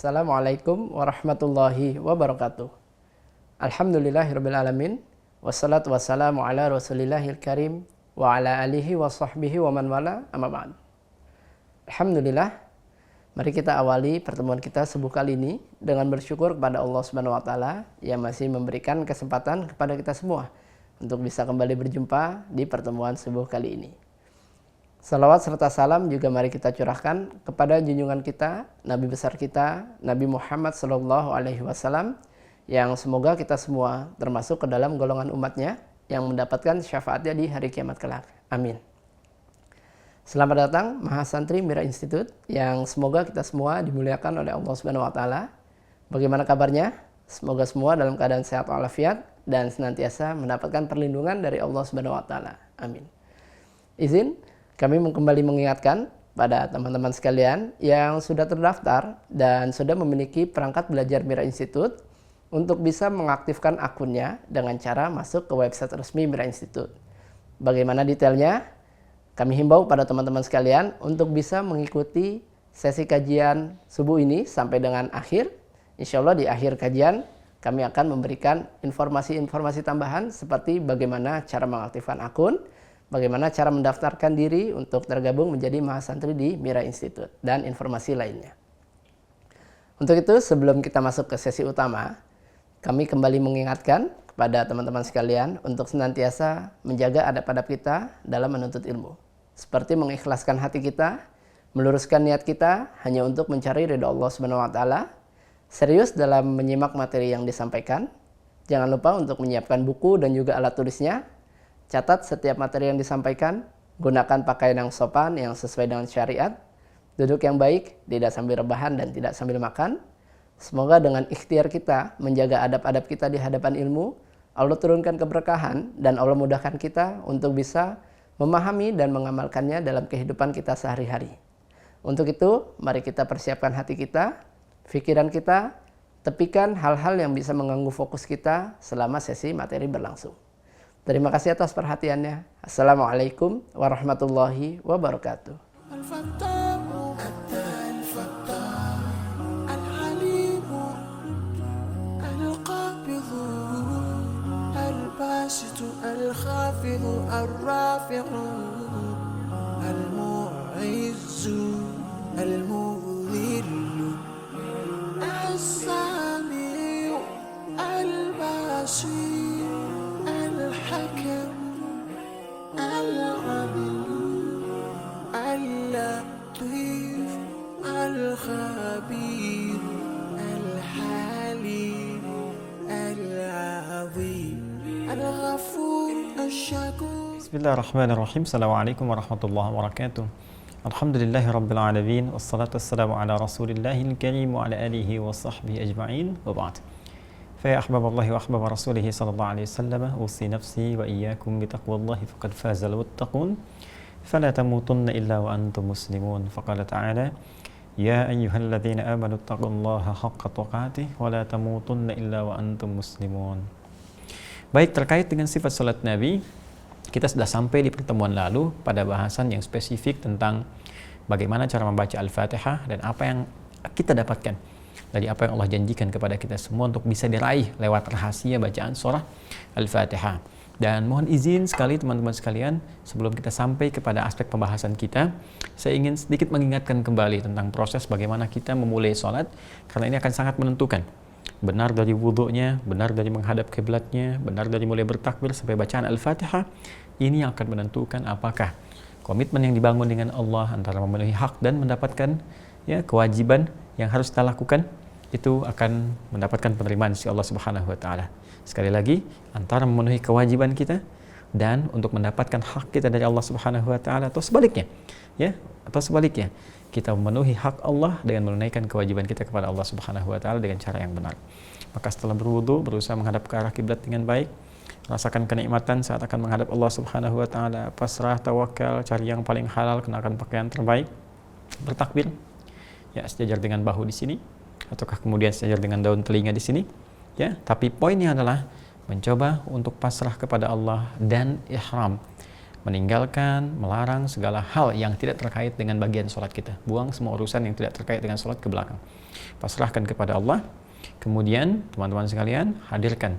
Assalamualaikum warahmatullahi wabarakatuh. Alhamdulillahirabbil alamin. Wassalatu wassalamu ala Rasulillahil karim wa ala alihi wa sahbihi wa man wala, amma ba'd. Alhamdulillah, mari kita awali pertemuan kita subuh kali ini dengan bersyukur kepada Allah Subhanahu wa taala yang masih memberikan kesempatan kepada kita semua untuk bisa kembali berjumpa di pertemuan subuh kali ini. Salawat serta salam juga mari kita curahkan kepada junjungan kita, Nabi besar kita, Nabi Muhammad SAW, yang semoga kita semua termasuk ke dalam golongan umatnya yang mendapatkan syafaatnya di hari kiamat kelak. Amin. Selamat datang Mahasantri Mira Institute yang semoga kita semua dimuliakan oleh Allah Subhanahu wa taala. Bagaimana kabarnya? Semoga semua dalam keadaan sehat walafiat dan senantiasa mendapatkan perlindungan dari Allah Subhanahu wa taala. Amin. Izin kami kembali mengingatkan pada teman-teman sekalian yang sudah terdaftar dan sudah memiliki perangkat belajar Mira Institute untuk bisa mengaktifkan akunnya dengan cara masuk ke website resmi Mira Institute. Bagaimana detailnya? Kami himbau pada teman-teman sekalian untuk bisa mengikuti sesi kajian subuh ini sampai dengan akhir. Insya Allah di akhir kajian kami akan memberikan informasi-informasi tambahan seperti bagaimana cara mengaktifkan akun, bagaimana cara mendaftarkan diri untuk tergabung menjadi mahasantri di Mira Institute, dan informasi lainnya. Untuk itu, sebelum kita masuk ke sesi utama, kami kembali mengingatkan kepada teman-teman sekalian untuk senantiasa menjaga adab-adab kita dalam menuntut ilmu. Seperti mengikhlaskan hati kita, meluruskan niat kita hanya untuk mencari ridha Allah Subhanahu wa taala, serius dalam menyimak materi yang disampaikan, jangan lupa untuk menyiapkan buku dan juga alat tulisnya. Catat setiap materi yang disampaikan, gunakan pakaian yang sopan yang sesuai dengan syariat, duduk yang baik, tidak sambil rebahan dan tidak sambil makan. Semoga dengan ikhtiar kita menjaga adab-adab kita di hadapan ilmu, Allah turunkan keberkahan dan Allah mudahkan kita untuk bisa memahami dan mengamalkannya dalam kehidupan kita sehari-hari. Untuk itu, mari kita persiapkan hati kita, pikiran kita, tepikan hal-hal yang bisa mengganggu fokus kita selama sesi materi berlangsung. Terima kasih atas perhatiannya. Assalamualaikum warahmatullahi wabarakatuh. Bismillahirrahmanirrahim. Assalamualaikum warahmatullahi wabarakatuh. Alhamdulillahi rabbil alamin. Wassalatu wassalamu ala rasulillahil karim wa ala alihi wa sahbihi ajma'in. Wa ba'd. Fa ya ahbaballahi wa ahbaba rasulih sallallahu alaihi wasallam, usi nafsi wa iyyakum bi taqwallahi faqad fazal wattaqun. Fala tamutunna illa wa antum muslimun. Faqala ta'ala: Ya ayyuhalladzina amanu taqullaha haqqa tuqatih wa la tamutunna illa wa antum muslimun. Baik, terkait dengan sifat salat Nabi, kita sudah sampai di pertemuan lalu pada bahasan yang spesifik tentang bagaimana cara membaca Al-Fatihah dan apa yang kita dapatkan dari apa yang Allah janjikan kepada kita semua untuk bisa diraih lewat rahasia bacaan surah Al-Fatihah. Dan mohon izin sekali teman-teman sekalian, sebelum kita sampai kepada aspek pembahasan kita, saya ingin sedikit mengingatkan kembali tentang proses bagaimana kita memulai sholat, karena ini akan sangat menentukan benar dari wudhunya, benar dari menghadap kiblatnya, benar dari mulai bertakbir sampai bacaan Al-Fatihah. Ini yang akan menentukan apakah komitmen yang dibangun dengan Allah antara memenuhi hak dan mendapatkan kewajiban yang harus kita lakukan itu akan mendapatkan penerimaan si Allah Subhanahu wa taala. Sekali lagi, antara memenuhi kewajiban kita dan untuk mendapatkan hak kita dari Allah Subhanahu wa taala, atau sebaliknya, kita memenuhi hak Allah dengan menunaikan kewajiban kita kepada Allah Subhanahu wa taala dengan cara yang benar. Maka setelah berwudu, berusaha menghadap ke arah kiblat dengan baik, rasakan kenikmatan saat akan menghadap Allah Subhanahu wa taala, pasrah, tawakal, cari yang paling halal, kenakan pakaian terbaik, bertakbir ya sejajar dengan bahu di sini ataukah kemudian sejajar dengan daun telinga di sini ya, tapi poinnya adalah mencoba untuk pasrah kepada Allah dan ihram. meninggalkan, melarang segala hal yang tidak terkait dengan bagian sholat kita. Buang semua urusan yang tidak terkait dengan sholat ke belakang. Pasrahkan kepada Allah. Kemudian teman-teman sekalian, hadirkan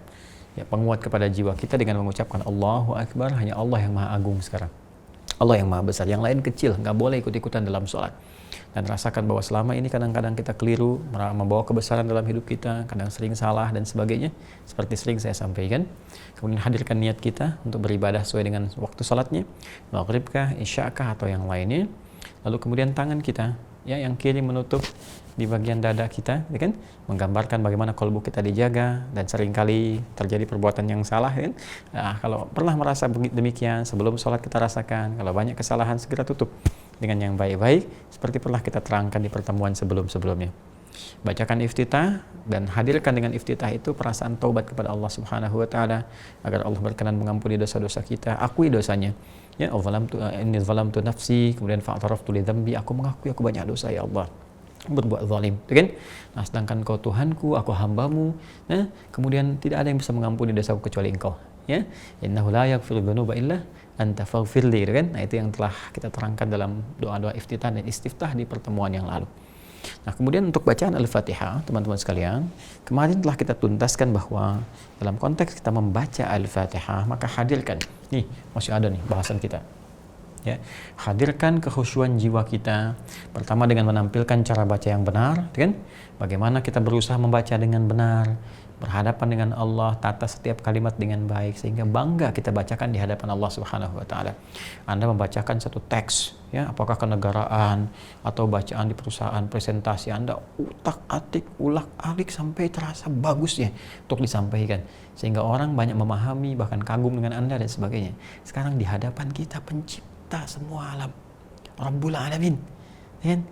ya penguat kepada jiwa kita dengan mengucapkan Allahu Akbar. Hanya Allah yang maha agung sekarang, Allah yang maha besar, yang lain kecil, nggak boleh ikut-ikutan dalam sholat. Dan rasakan bahwa selama ini kadang-kadang kita keliru, membawa kebesaran dalam hidup kita, kadang sering salah dan sebagainya, seperti sering saya sampaikan. Kemudian hadirkan niat kita untuk beribadah sesuai dengan waktu sholatnya, maghribkah, isyakah, atau yang lainnya. Lalu kemudian tangan kita, ya, yang kiri menutup di bagian dada kita, ya kan? Menggambarkan bagaimana kolbu kita dijaga, dan seringkali terjadi perbuatan yang salah, ya kan? Nah, kalau pernah merasa demikian, sebelum sholat kita rasakan, kalau banyak kesalahan segera tutup dengan yang baik-baik, seperti pernah kita terangkan di pertemuan sebelum-sebelumnya. Bacakan iftitah dan hadirkan dengan iftitah itu perasaan taubat kepada Allah Subhanahu wa taala agar Allah berkenan mengampuni dosa-dosa kita. Akui dosanya. Ya, inni zalamtu nafsi, kemudian fa'taraftu li dzambi, aku mengakui aku banyak dosa ya Allah, berbuat zalim, kan? Nah, sedangkan Kau Tuhanku, aku hambamu. Nah, kemudian tidak ada yang bisa mengampuni dosaku kecuali Engkau. Ya, innahu la yaghfiru dzunuba illa anta faghfirli, kan? Nah, itu yang telah kita terangkan dalam doa-doa iftitah dan istiftah di pertemuan yang lalu. Nah, kemudian untuk bacaan Al-Fatihah, teman-teman sekalian, kemarin telah kita tuntaskan bahwa dalam konteks kita membaca Al-Fatihah, maka hadirkan, nih masih ada nih bahasan kita, ya, hadirkan kekhusyuan jiwa kita, pertama dengan menampilkan cara baca yang benar, kan? Bagaimana kita berusaha membaca dengan benar, berhadapan dengan Allah, tata setiap kalimat dengan baik, sehingga bangga kita bacakan di hadapan Allah Subhanahu wa taala. Anda membacakan satu teks, ya, apakah kenegaraan atau bacaan di perusahaan, presentasi, Anda utak-atik, ulak-alik sampai terasa bagus ya untuk disampaikan, sehingga orang banyak memahami, bahkan kagum dengan Anda dan sebagainya. Sekarang di hadapan kita pencipta semua alam, Rabbul Alamin, kan?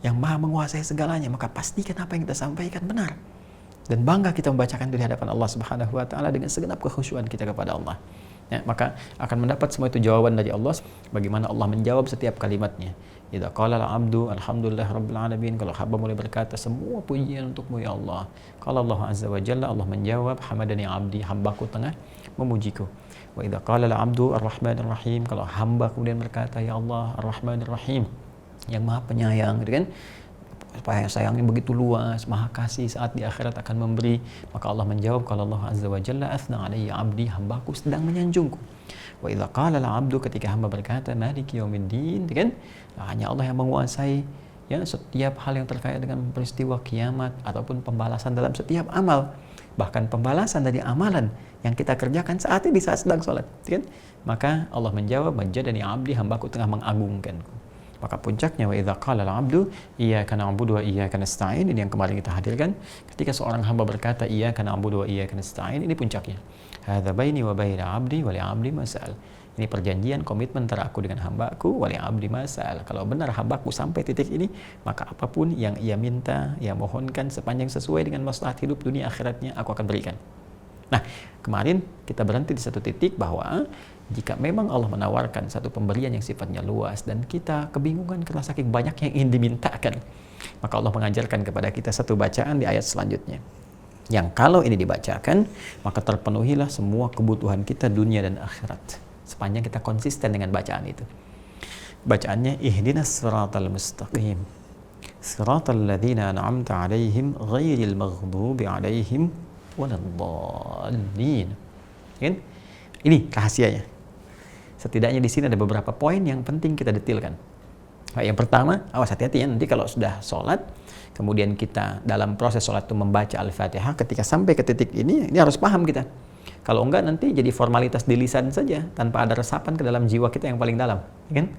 Yang maha menguasai segalanya, maka pastikan apa yang kita sampaikan benar. Dan bangga kita membacakan di hadapan Allah Subhanahu wa taala dengan segenap kekhusyuan kita kepada Allah. Ya, maka akan mendapat semua itu jawaban dari Allah, bagaimana Allah menjawab setiap kalimatnya. Idza qala al-'abdu alhamdulillah rabbil alamin, kalau hamba mulai berkata semua pujian untukmu ya Allah. Qala Allah azza wa jalla, Allah menjawab hamadani 'abdi, hambaku tengah memujiku. Wa idza qala al-'abdu ar-rahmanir rahim, kalau hamba kemudian berkata ya Allah ar-rahmanir rahim, yang maha penyayang, gitu kan? Sayangnya begitu luas, maha kasih, saat di akhirat akan memberi, maka Allah menjawab kalau Allah azza wa jalla athna alayya abdi, hambaku sedang menyanjungku. Wa idza qala al-'abdu, ketika hamba berkata maliki yaumiddin, kan? Nah, hanya Allah yang menguasai, ya, setiap hal yang terkait dengan peristiwa kiamat ataupun pembalasan dalam setiap amal, bahkan pembalasan dari amalan yang kita kerjakan saat ini, saat sedang sholat, kan? Maka Allah menjawab majadani abdi, hambaku tengah mengagungkanku. Maka puncaknya wa idza qala al-'abdu iyyaka na'budu wa iyyaka nasta'in, ini yang kemarin kita hadirkan. Ketika seorang hamba berkata iyyaka na'budu wa iyyaka nasta'in, ini puncaknya. Hadza baini wa baina 'abdi wa li 'abdi ma sa'al. Ini perjanjian, komitmen antara aku dengan hambaku, wa li 'abdi ma sa'al. Kalau benar hambaku sampai titik ini, maka apapun yang ia minta, ia mohonkan sepanjang sesuai dengan maslahat hidup dunia akhiratnya, aku akan berikan. Nah, kemarin kita berhenti di satu titik bahwa jika memang Allah menawarkan satu pemberian yang sifatnya luas dan kita kebingungan karena saking banyak yang ingin dimintakan, maka Allah mengajarkan kepada kita satu bacaan di ayat selanjutnya, yang kalau ini dibacakan maka terpenuhilah semua kebutuhan kita dunia dan akhirat, sepanjang kita konsisten dengan bacaan itu. Bacaannya ihdinas siratal mustaqim siratal ladzina an'amta 'alaihim ghairil maghdubi 'alaihim waladdallin. Kan? Ini rahasianya. Setidaknya di sini ada beberapa poin yang penting kita detilkan. Nah, yang pertama, awas hati-hati ya, nanti kalau sudah sholat, kemudian kita dalam proses sholat itu membaca Al-Fatihah, ketika sampai ke titik ini harus paham kita. Kalau enggak nanti jadi formalitas di lisan saja, tanpa ada resapan ke dalam jiwa kita yang paling dalam, kan?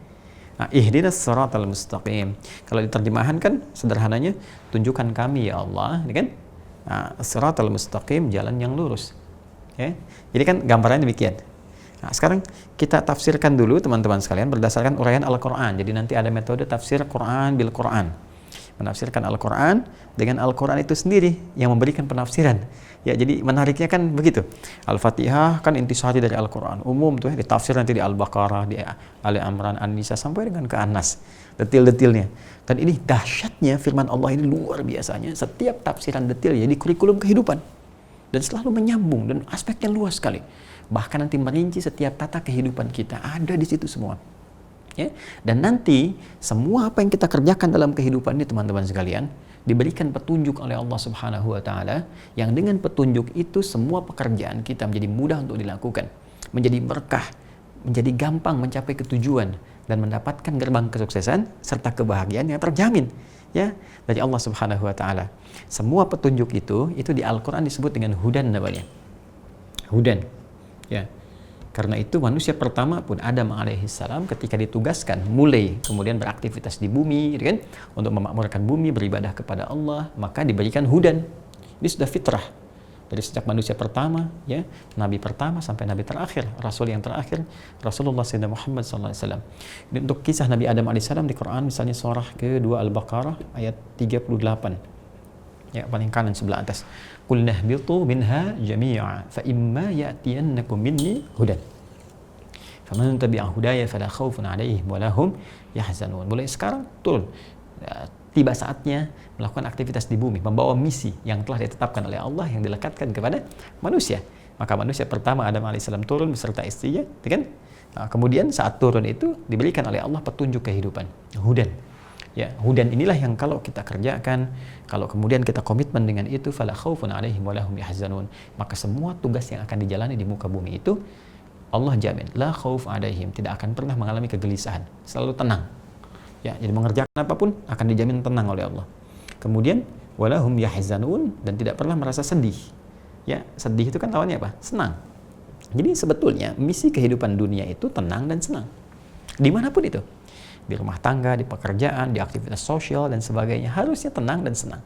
Nah, ihdinas siratal mustaqim. Kalau diterjemahkan kan sederhananya, tunjukkan kami ya Allah, kan? Nah, siratal mustaqim, jalan yang lurus. Ya? Jadi kan gambarannya demikian. Nah, sekarang kita tafsirkan dulu teman-teman sekalian berdasarkan uraian Al-Quran. Jadi nanti ada metode tafsir Quran bil Quran. Menafsirkan Al-Quran dengan Al-Quran itu sendiri yang memberikan penafsiran. Ya, jadi menariknya kan begitu. Al-Fatihah kan intisari dari Al-Quran. Umum tuh ya, ditafsir nanti di Al-Baqarah, di Ali Imran, An-Nisa sampai dengan ke An-Nas. Detil-detilnya. Dan ini dahsyatnya firman Allah ini luar biasanya. Setiap tafsiran detil jadi kurikulum kehidupan. Dan selalu menyambung dan aspeknya luas sekali. bahkan nanti merinci setiap tata kehidupan kita, ada di situ semua. Ya, dan nanti semua apa yang kita kerjakan dalam kehidupan ini teman-teman sekalian diberikan petunjuk oleh Allah Subhanahu wa taala, yang dengan petunjuk itu semua pekerjaan kita menjadi mudah untuk dilakukan, menjadi berkah, menjadi gampang mencapai ketujuan dan mendapatkan gerbang kesuksesan serta kebahagiaan yang terjamin ya dari Allah Subhanahu wa taala. Semua petunjuk itu di Al-Qur'an disebut dengan hudan namanya. Hudan. Ya. Karena itu manusia pertama pun Adam alaihissalam ketika ditugaskan mulai kemudian beraktivitas di bumi, kan, untuk memakmurkan bumi, beribadah kepada Allah, maka diberikan hudan. Ini sudah fitrah dari sejak manusia pertama, ya, nabi pertama sampai nabi terakhir, rasul yang terakhir, Rasulullah Sayyidina Muhammad SAW. Dan untuk kisah Nabi Adam alaihissalam di Quran, misalnya surah kedua Al-Baqarah ayat 38, ya, paling kanan sebelah atas. Qul nahbitu minha jami'a fa imma ya'tiyannakum minni hudan. Faman tabi'a hudaya fala khaufun 'alaihim wa lahum yahzanun. Mulai sekarang turun. Tiba saatnya melakukan aktivitas di bumi, membawa misi yang telah ditetapkan oleh Allah yang dilekatkan kepada manusia. Maka manusia pertama Adam alaihissalam turun beserta istrinya, kan? Nah, kemudian saat turun itu diberikan oleh Allah petunjuk kehidupan, hudan. Ya, hudan inilah yang kalau kita kerjakan, kalau kemudian kita komitmen dengan itu, fala khaufun 'alaihim wa lahum yahzanun, maka semua tugas yang akan dijalani di muka bumi itu Allah jamin, la khauf 'alaihim, tidak akan pernah mengalami kegelisahan, selalu tenang. Ya, jadi mengerjakan apapun akan dijamin tenang oleh Allah. Kemudian walahum yahzanun, dan tidak pernah merasa sedih. Ya, sedih itu kan lawannya apa? Senang. Jadi sebetulnya misi kehidupan dunia itu tenang dan senang. Dimanapun itu. Di rumah tangga, di pekerjaan, di aktivitas sosial dan sebagainya, harusnya tenang dan senang.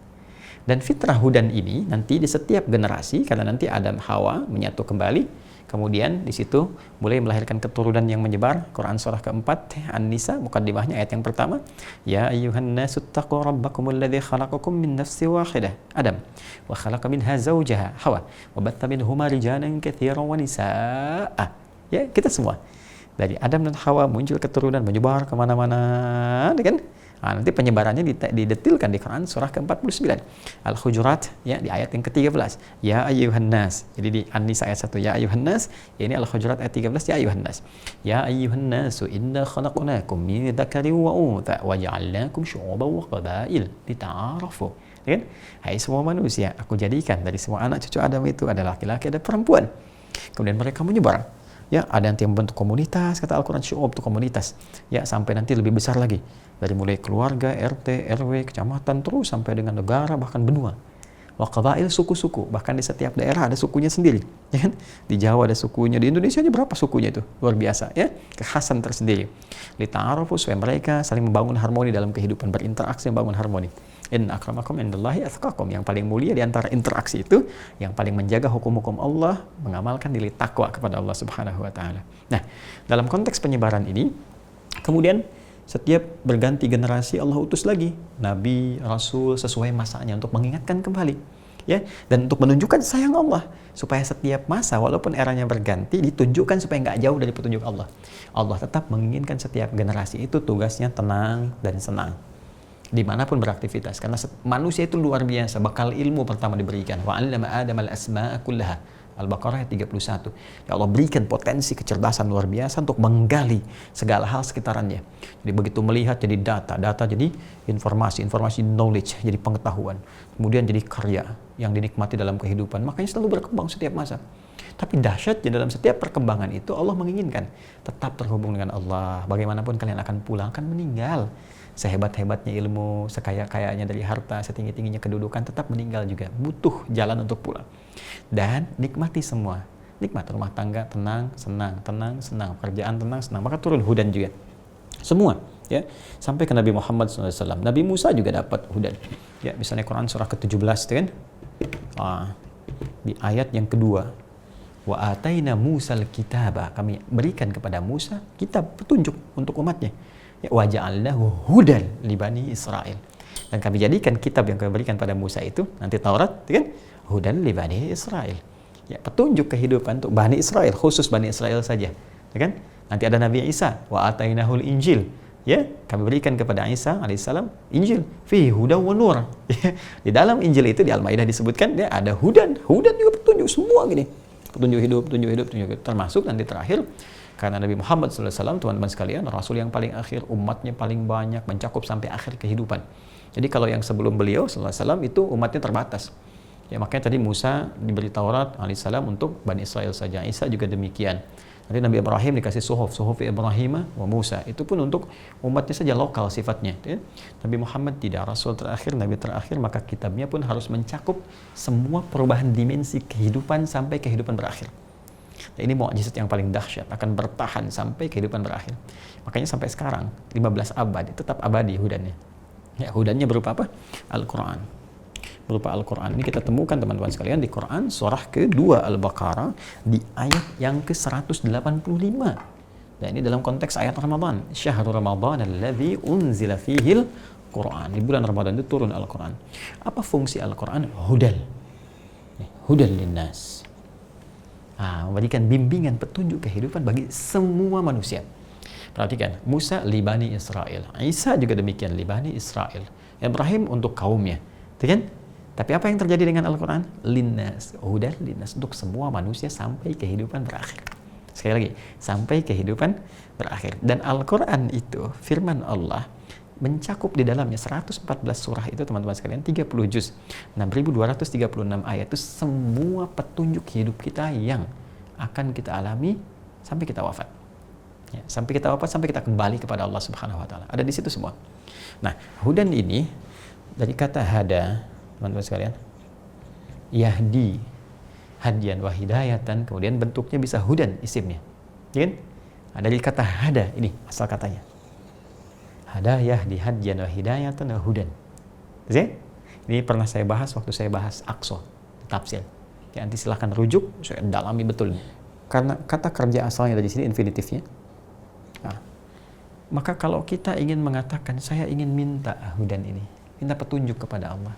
Dan fitrah hudan ini nanti di setiap generasi, karena nanti Adam Hawa menyatu kembali, kemudian di situ mulai melahirkan keturunan yang menyebar. Quran surah keempat An-Nisa, mukaddimahnya ayat yang pertama, ya ayyuhan nasu taqu rabbakumul ladzi khalaqakum min nafsin wahidah, Adam, wa khalaqa minha zawjaha, Hawa, wa batta minhuma rijalan katsiran wa nisaa. Ya, kita semua dari Adam dan Hawa muncul keturunan, menyebar kemana-mana, kan? Nah, nanti penyebarannya didetilkan di Quran surah ke-49 Al-Hujurat, ya, di ayat yang ke-13, ya ayyuhan nas. Jadi di An-Nisa ayat 1 ya ayyuhan nas, ini Al-Hujurat ayat 13 ya ayyuhan nas. Ya ayyuhan nasu inna khalaqnakum min dzakarin wa untha wa ja'alnakum syu'uban wa qabail lita'arafu. Kan? Hai semua manusia, aku jadikan dari semua anak cucu Adam itu ada laki-laki, ada perempuan. Kemudian mereka menyebar. Ya, ada nanti yang membentuk komunitas, kata Al-Quran, syu'ub itu komunitas. Ya, sampai nanti lebih besar lagi. Dari mulai keluarga, RT, RW, kecamatan, terus sampai dengan negara, bahkan benua. Wa qabail, suku-suku. Bahkan di setiap daerah ada sukunya sendiri. Ya kan? Di Jawa ada sukunya, di Indonesia aja berapa sukunya itu? Luar biasa, ya. Kekhasan tersendiri. Lita'arafu, supaya mereka saling membangun harmoni dalam kehidupan, berinteraksi, membangun harmoni. Inna akramakum indallahi atqakum, yang paling mulia di antara interaksi itu, yang paling menjaga hukum-hukum Allah, mengamalkan diri takwa kepada Allah Subhanahu wa taala. Nah, dalam konteks penyebaran ini, kemudian setiap berganti generasi Allah utus lagi nabi, rasul sesuai masanya untuk mengingatkan kembali, ya, dan untuk menunjukkan sayang Allah, supaya setiap masa walaupun eranya berganti ditunjukkan supaya nggak jauh dari petunjuk Allah. Allah tetap menginginkan setiap generasi itu tugasnya tenang dan senang dimanapun beraktivitas, karena manusia itu luar biasa. Bekal ilmu pertama diberikan, wa 'allama Adam al-asma'a kullaha, Al-Baqarah ayat 31. Ya Allah berikan potensi kecerdasan luar biasa untuk menggali segala hal sekitarannya. Jadi begitu melihat jadi data jadi informasi knowledge, jadi pengetahuan, kemudian jadi karya yang dinikmati dalam kehidupan. Makanya selalu berkembang setiap masa. Tapi dahsyatnya dalam setiap perkembangan itu Allah menginginkan tetap terhubung dengan Allah. Bagaimanapun kalian akan pulang, akan meninggal. Sehebat-hebatnya ilmu, sekaya-kayanya dari harta, setinggi-tingginya kedudukan, tetap meninggal juga. Butuh jalan untuk pulang. Dan nikmati semua. Nikmat rumah tangga, tenang, senang, tenang, senang. Pekerjaan tenang, senang. Maka turun hudan juga. Semua. Ya, sampai ke Nabi Muhammad SAW. Nabi Musa juga dapat hudan. Ya, misalnya Quran surah ke-17 kan? Di ayat yang kedua. Wa ataina Musal kitaba, kami berikan kepada Musa kitab petunjuk untuk umatnya. Ya, wa ja'alnahu hudan li bani Israil, dan kami jadikan kitab yang kami berikan pada Musa itu nanti Taurat, kan? Hudan li bani Israil. Ya, petunjuk kehidupan untuk Bani Israel, khusus Bani Israel saja, ya kan? Nanti ada Nabi Isa, wa atainahul Injil. Ya, kami berikan kepada Isa alaihissalam Injil, fi hudan wa nur. Ya, di dalam Injil itu di Al-Maidah disebutkan dia ada hudan juga petunjuk semua gini. Petunjuk hidup, petunjuk hidup, petunjuk hidup. Termasuk nanti terakhir, karena Nabi Muhammad SAW, teman-teman sekalian, Rasul yang paling akhir, umatnya paling banyak, mencakup sampai akhir kehidupan. Jadi kalau yang sebelum beliau SAW itu umatnya terbatas. Ya makanya tadi Musa diberi Taurat alaihissalam untuk Bani Israel saja. Isa juga demikian. Nanti Nabi Ibrahim dikasih suhuf Ibrahim wa Musa. Itu pun untuk umatnya saja lokal sifatnya. Ya. Nabi Muhammad tidak, Rasul terakhir, Nabi terakhir, maka kitabnya pun harus mencakup semua perubahan dimensi kehidupan sampai kehidupan berakhir. Nah, ini mukjizat yang paling dahsyat, akan bertahan sampai kehidupan berakhir. Makanya sampai sekarang 15 abad tetap abadi hudannya. Ya, hudannya berupa apa? Al-Quran. Berupa Al-Quran. Ini kita temukan teman-teman sekalian di Quran surah ke-2 Al-Baqarah di ayat yang ke-185. Nah, ini dalam konteks ayat Ramadan. Syahrul Ramadan alladzi unzila fihil Quran. Di bulan Ramadan itu turun Al-Quran. Apa fungsi Al-Quran? Hudal. Hudal linnas. Memberikan bimbingan, petunjuk kehidupan bagi semua manusia. Perhatikan, Musa li Bani Israel, Isa juga demikian li Bani Israel, Ibrahim untuk kaumnya, kan? Tapi apa yang terjadi dengan Al-Quran? Linnas, hudan linnas, untuk semua manusia sampai kehidupan berakhir. Sekali lagi, sampai kehidupan berakhir. Dan Al-Quran itu, firman Allah, mencakup di dalamnya 114 surah itu teman-teman sekalian, 30 juz, 6.236 ayat, itu semua petunjuk hidup kita yang akan kita alami sampai kita wafat. Ya, sampai kita wafat, sampai kita kembali kepada Allah Subhanahu wa taala. Ada di situ semua. Nah, hudan ini dari kata hada, teman-teman sekalian, yahdi, hadian wa hidayatan, kemudian bentuknya bisa hudan isimnya. Ya kan? Dari kata hada ini asal katanya. Hada yahdi hadian wa hidayatan wa hudan. Ya? Ini pernah saya bahas waktu saya bahas Aqsa, tafsir. Ya, nanti silahkan rujuk, saya dalami betul. Karena kata kerja asalnya dari sini infinitifnya. Nah, maka kalau kita ingin mengatakan saya ingin minta hudan ini, minta petunjuk kepada Allah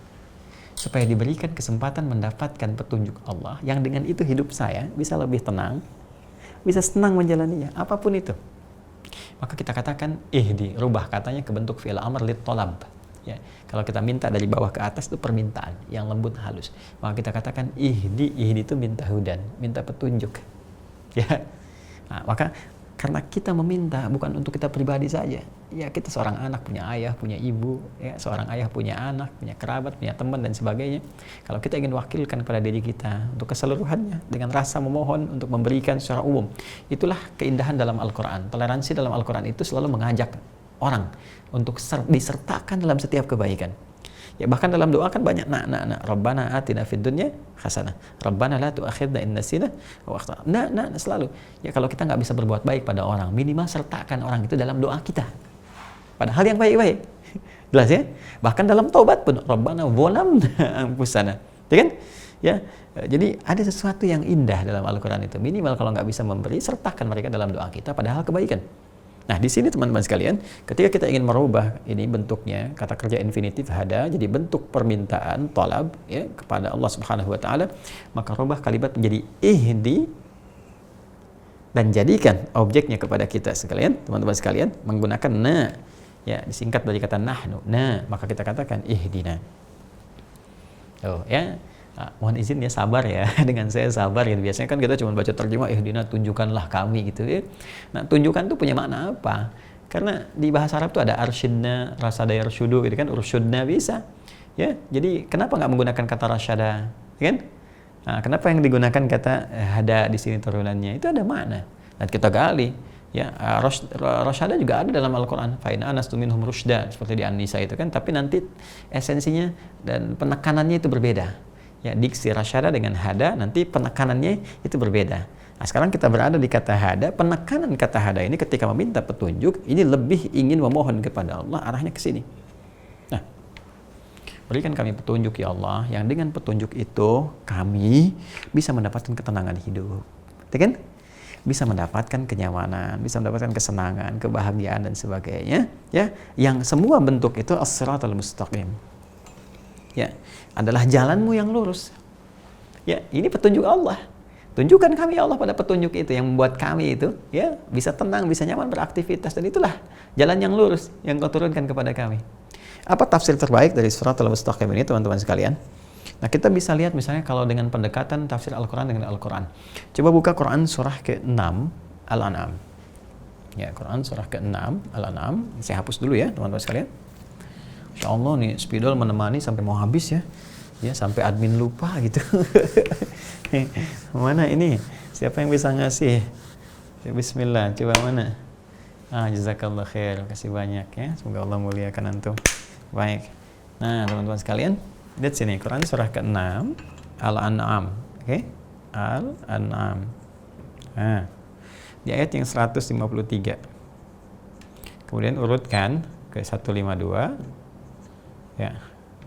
supaya diberikan kesempatan mendapatkan petunjuk Allah yang dengan itu hidup saya bisa lebih tenang, bisa senang menjalaninya, apapun itu. Maka kita katakan ihdi, rubah katanya ke bentuk fi'il amr lit talab. Ya, kalau kita minta dari bawah ke atas itu permintaan yang lembut halus. Maka kita katakan ihdi itu minta hudan, minta petunjuk. Ya. Nah, maka karena kita meminta bukan untuk kita pribadi saja. Ya, kita seorang anak punya ayah, punya ibu, ya, seorang ayah punya anak, punya kerabat, punya teman dan sebagainya. Kalau kita ingin wakilkan kepada diri kita untuk keseluruhannya dengan rasa memohon untuk memberikan secara umum. Itulah keindahan dalam Al-Qur'an. Toleransi dalam Al-Qur'an itu selalu mengajak orang untuk disertakan dalam setiap kebaikan. Ya, bahkan dalam doa kan banyak Rabbana atina fid dunya hasanah, Rabbana la tu'akhidna in nasina wa akhtana. Selalu. Ya, kalau kita nggak bisa berbuat baik pada orang, minimal sertakan orang itu dalam doa kita. Padahal yang baik-baik. Jelas ya? Bahkan dalam taubat pun Rabbana zalamna anfusana. Ya kan? Ya. Jadi ada sesuatu yang indah dalam Al-Qur'an itu. Minimal kalau nggak bisa memberi, sertakan mereka dalam doa kita padahal kebaikan. Nah, di sini teman-teman sekalian, ketika kita ingin merubah ini bentuknya, kata kerja infinitif hada, jadi bentuk permintaan, talab, ya, kepada Allah Subhanahu wa taala, maka rubah kalimat menjadi ihdi dan jadikan objeknya kepada kita sekalian, teman-teman sekalian, menggunakan na, ya, disingkat dari kata nahnu, na, maka kita katakan ihdina. Oh, ya. Mohon izin ya, sabar ya dengan saya, sabar gitu. Biasanya kan kita cuma baca terjemah ihdina, tunjukkanlah kami gitu ya. Nah, tunjukkan itu punya makna apa? Karena di bahasa Arab tuh ada arsyidna, rasada yarshudu gitu kan, ursyudna bisa. Ya, jadi kenapa nggak menggunakan kata rasyada, kan? Nah, kenapa yang digunakan kata hada di sini turunannya? Itu ada makna. Dan kita gali, ya, rasyada juga ada dalam Al-Qur'an. Fa in anastu minhum rusyda, seperti di An-Nisa itu kan, tapi nanti esensinya dan penekanannya itu berbeda. Ya, diksi rasyada dengan hada nanti penekanannya itu berbeda. Nah, sekarang kita berada di kata hada, penekanan kata hada ini ketika meminta petunjuk, ini lebih ingin memohon kepada Allah, arahnya ke sini. Nah, berikan kami petunjuk ya Allah, yang dengan petunjuk itu kami bisa mendapatkan ketenangan hidup. Ya kan? Bisa mendapatkan kenyamanan, bisa mendapatkan kesenangan, kebahagiaan dan sebagainya, ya. Yang semua bentuk itu as-siratal mustaqim. Ya, adalah jalanmu yang lurus. Ya, ini petunjuk Allah. Tunjukkan kami ya Allah pada petunjuk itu yang membuat kami itu ya bisa tenang, bisa nyaman beraktivitas, dan itulah jalan yang lurus yang Kau turunkan kepada kami. Apa tafsir terbaik dari surat Al-Mustaqim ini teman-teman sekalian? Nah, kita bisa lihat misalnya kalau dengan pendekatan tafsir Al-Quran dengan Al-Quran. Coba buka Quran surah ke-6 Al-An'am. Ya, Quran surah ke-6 Al-An'am. Saya hapus dulu ya, teman-teman sekalian. Insya Allah nih, spidol menemani sampai mau habis ya. Ya, sampai admin lupa gitu. Mana ini? Siapa yang bisa ngasih? Bismillah, coba mana? Jazakallah khair, kasih banyak ya. Semoga Allah muliakan antum. Baik. Nah, teman-teman sekalian, lihat sini Quran surah ke-6 Al-An'am. Oke? Al-An'am. Nah, di ayat yang 153. Kemudian urutkan ke 152. Ya.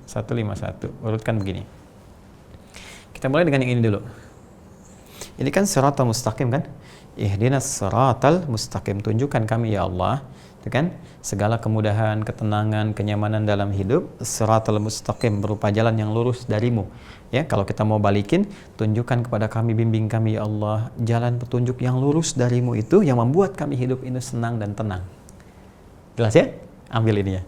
151. Urutkan begini. Kita mulai dengan yang ini dulu. Ini kan siratal mustaqim kan? Ihdinas siratal mustaqim, tunjukkan kami ya Allah, itu kan segala kemudahan, ketenangan, kenyamanan dalam hidup. Siratal mustaqim berupa jalan yang lurus darimu. Ya, kalau kita mau balikin, tunjukkan kepada kami, bimbing kami ya Allah, jalan petunjuk yang lurus darimu itu yang membuat kami hidup ini senang dan tenang. Jelas ya? Ambil ini ya.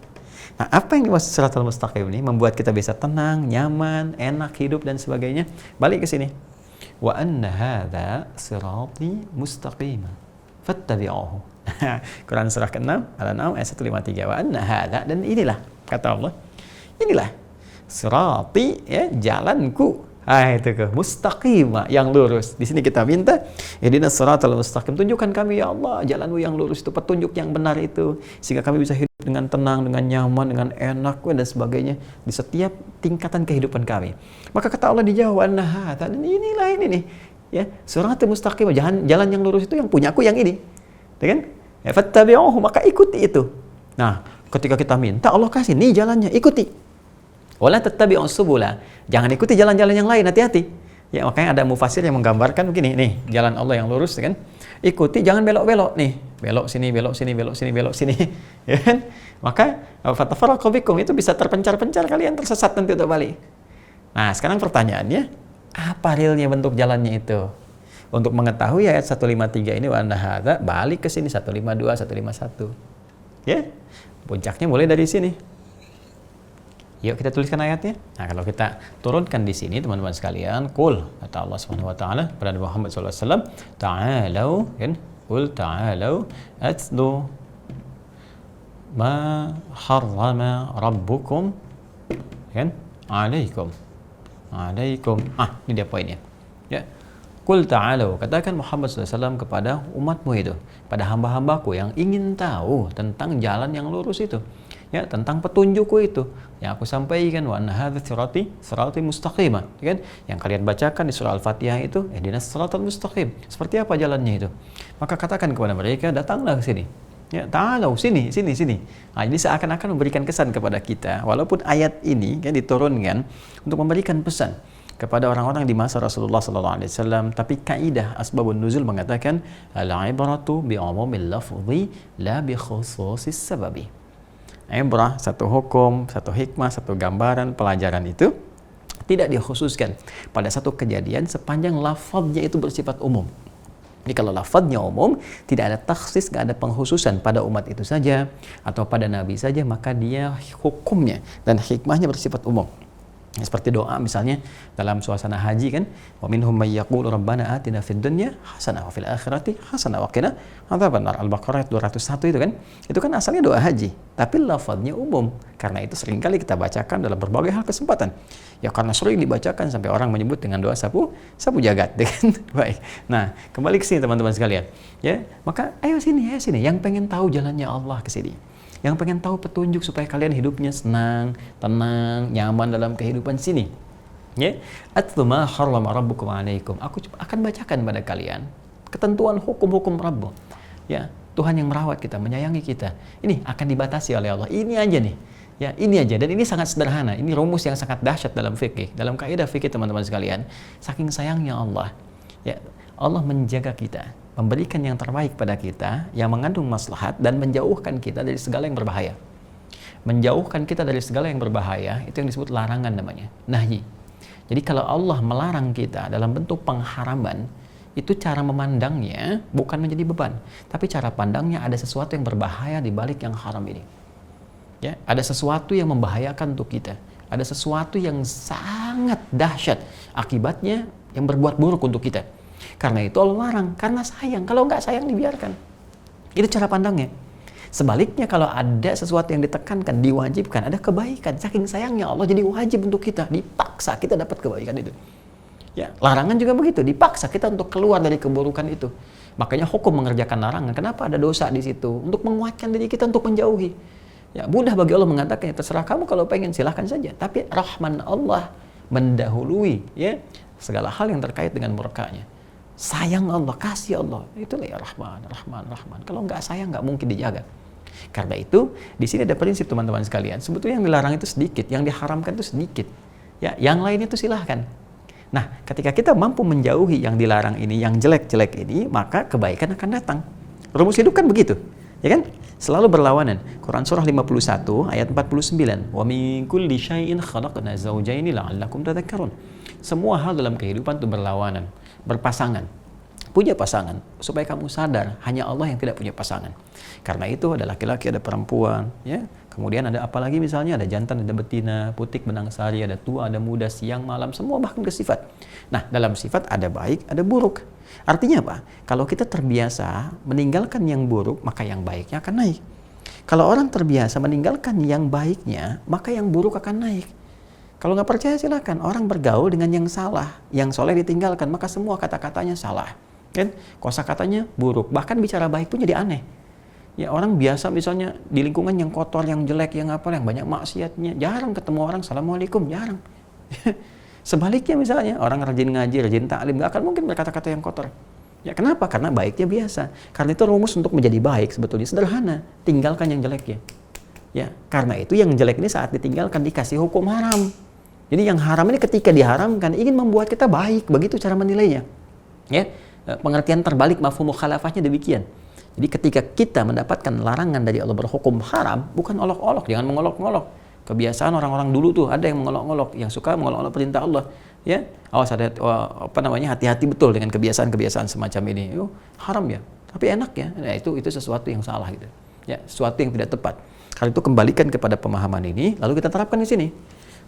Nah, apa yang dimaksud siratal mustaqim ini? Membuat kita bisa tenang, nyaman, enak hidup dan sebagainya. Balik ke sini. Wa anna hadza sirati mustaqima fattabi'uhu. Quran surah ke-6 Al-An'am ayat 153. Wa anna hadza, dan inilah kata Allah, inilah sirati, ya, jalanku. Itu ke mustaqima, yang lurus. Di sini kita minta ihdinas siratal mustaqim, tunjukkan kami ya Allah jalanmu yang lurus itu, petunjuk yang benar itu, sehingga kami bisa hidup dengan tenang, dengan nyaman, dengan enak dan sebagainya di setiap tingkatan kehidupan kami. Maka kata Allah dijawab, nah, dan inilah ini nih, ya, siratal mustaqim, jalan yang lurus itu yang punyaku yang ini, ya kan? Ya, fattabi'uhu, maka ikuti itu. Nah, ketika kita minta, Allah kasih nih jalannya, ikuti. Wala tattabi'us subula, jangan ikuti jalan-jalan yang lain, hati-hati. Ya, makanya ada mufasir yang menggambarkan begini, nih, jalan Allah yang lurus, kan? Ikuti, jangan belok-belok nih. Belok sini, belok sini, belok sini, belok sini. Ya kan? Maka fatafarraqu bikum, itu bisa terpencar-pencar, kalian tersesat nanti untuk balik. Nah, sekarang pertanyaannya, apa realnya bentuk jalannya itu? Untuk mengetahui ayat 153 ini, wa anna hadza, balik ke sini 152, 151. Ya. Puncaknya mulai dari sini. Yuk kita tuliskan ayatnya. Nah, kalau kita turunkan di sini teman-teman sekalian, qul, kata Allah Subhanahu wa taala kepada Muhammad sallallahu alaihi wasallam, ta'alu, kan? Qul ta'alu atlu ma harrama rabbukum, kan? Alaikum. Ini dia poinnya. Ya. Qul ta'alu, katakan Muhammad sallallahu alaihi wasallam kepada umatmu itu, pada hamba-hambaku yang ingin tahu tentang jalan yang lurus itu. Ya, tentang petunjukku itu yang aku sampaikan, wa anna hadza sirati mustaqimah, kan? Yang kalian bacakan di surah Al-Fatihah itu, ihdinas siratal mustaqim. Seperti apa jalannya itu? Maka katakan kepada mereka, datanglah ke sini. Ya, ta'alu, sini. Nah, ini seakan-akan memberikan kesan kepada kita, walaupun ayat ini kan diturunkan untuk memberikan pesan kepada orang-orang di masa Rasulullah sallallahu alaihi wasallam, tapi kaidah asbabun nuzul mengatakan al-ibratu bi umumil lafzi la bi khususis sababi. Ibrah, satu hukum, satu hikmah, satu gambaran, pelajaran itu tidak dikhususkan pada satu kejadian sepanjang lafadznya itu bersifat umum. Jadi kalau lafadznya umum, tidak ada takhsis, tidak ada pengkhususan pada umat itu saja atau pada nabi saja, maka dia hukumnya dan hikmahnya bersifat umum. Seperti doa misalnya dalam suasana haji kan, wa minhum may yaqulu rabbana atina fid dunya hasanah wa fil akhirati hasanah wa qina adzabannar. Al-Baqarah 201 itu kan. Itu kan asalnya doa haji, tapi lafadznya umum. Karena itu seringkali kita bacakan dalam berbagai hal kesempatan. Ya karena sering dibacakan sampai orang menyebut dengan doa sapu jagat, kan? Baik. Nah, kembali ke sini teman-teman sekalian. Ya, maka ayo sini. Yang pengen tahu jalannya Allah ke sini. Yang pengen tahu petunjuk supaya kalian hidupnya senang, tenang, nyaman dalam kehidupan sini. Ya, atlu ma harrama rabbukum alaikum. Aku akan bacakan pada kalian ketentuan hukum-hukum Rabb. Ya, Tuhan yang merawat kita, menyayangi kita. Ini akan dibatasi oleh Allah. Ini aja nih. Ya, ini aja, dan ini sangat sederhana. Ini rumus yang sangat dahsyat dalam fikih, dalam kaidah fikih teman-teman sekalian. Saking sayangnya Allah. Ya, Allah menjaga kita, memberikan yang terbaik pada kita, yang mengandung maslahat dan menjauhkan kita dari segala yang berbahaya. Menjauhkan kita dari segala yang berbahaya, itu yang disebut larangan namanya, nahyi. Jadi kalau Allah melarang kita dalam bentuk pengharaman, itu cara memandangnya bukan menjadi beban, tapi cara pandangnya ada sesuatu yang berbahaya di balik yang haram ini. Ya, ada sesuatu yang membahayakan untuk kita. Ada sesuatu yang sangat dahsyat akibatnya yang berbuat buruk untuk kita. Karena itu Allah larang, karena sayang. Kalau nggak sayang dibiarkan. Itu cara pandangnya. Sebaliknya kalau ada sesuatu yang ditekankan, diwajibkan, ada kebaikan. Saking sayangnya Allah jadi wajib untuk kita, dipaksa kita dapat kebaikan itu. Ya, larangan juga begitu, dipaksa kita untuk keluar dari keburukan itu. Makanya hukum mengerjakan larangan. Kenapa ada dosa di situ? Untuk menguatkan diri kita untuk menjauhi. Ya, mudah bagi Allah mengatakan, terserah kamu kalau pengen silahkan saja. Tapi rahman Allah mendahului ya segala hal yang terkait dengan murkanya. Sayang Allah, kasih Allah, itulah ya Rahman. Kalau nggak sayang nggak mungkin dijaga. Karena itu di sini ada prinsip teman-teman sekalian. Sebetulnya yang dilarang itu sedikit, yang diharamkan itu sedikit. Ya, yang lain itu silahkan. Nah, ketika kita mampu menjauhi yang dilarang ini, yang jelek-jelek ini, maka kebaikan akan datang. Rumus hidup kan begitu, ya kan? Selalu berlawanan. Quran surah 51 ayat 49. Wa min kulli syai'in khalaqna zawjaini la'allakum tadhakkarun. Semua hal dalam kehidupan itu berlawanan, berpasangan. Punya pasangan supaya kamu sadar hanya Allah yang tidak punya pasangan. Karena itu ada laki-laki, ada perempuan, ya. Kemudian ada apalagi misalnya ada jantan, ada betina, putik, benang sari, ada tua, ada muda, siang, malam, semua bahkan ke sifat. Nah, dalam sifat ada baik, ada buruk. Artinya apa? Kalau kita terbiasa meninggalkan yang buruk, maka yang baiknya akan naik. Kalau orang terbiasa meninggalkan yang baiknya, maka yang buruk akan naik. Kalau nggak percaya silakan. Orang bergaul dengan yang salah, yang soleh ditinggalkan, maka semua kata-katanya salah. Kan? Kosakatanya buruk, bahkan bicara baik pun jadi aneh. Ya, orang biasa misalnya di lingkungan yang kotor, yang jelek, yang apa, yang banyak maksiatnya, jarang ketemu orang assalamualaikum, jarang. Sebaliknya misalnya orang rajin ngaji, rajin taklim, nggak akan mungkin berkata-kata yang kotor. Ya, kenapa? Karena baiknya biasa. Karena itu rumus untuk menjadi baik sebetulnya sederhana, tinggalkan yang jeleknya. Ya, karena itu yang jelek ini saat ditinggalkan dikasih hukum haram. Jadi yang haram ini ketika diharamkan ingin membuat kita baik, begitu cara menilainya. Ya, pengertian terbalik mafhum mukhalafahnya demikian. Jadi ketika kita mendapatkan larangan dari Allah berhukum haram, bukan olok-olok, jangan mengolok-olok. Kebiasaan orang-orang dulu tuh ada yang mengolok-olok, yang suka mengolok-olok perintah Allah. Ya, awas ada hati-hati betul dengan kebiasaan-kebiasaan semacam ini. Haram ya, tapi enak ya. Nah, itu sesuatu yang salah gitu. Ya, sesuatu yang tidak tepat. Kalau itu kembalikan kepada pemahaman ini, lalu kita terapkan di sini.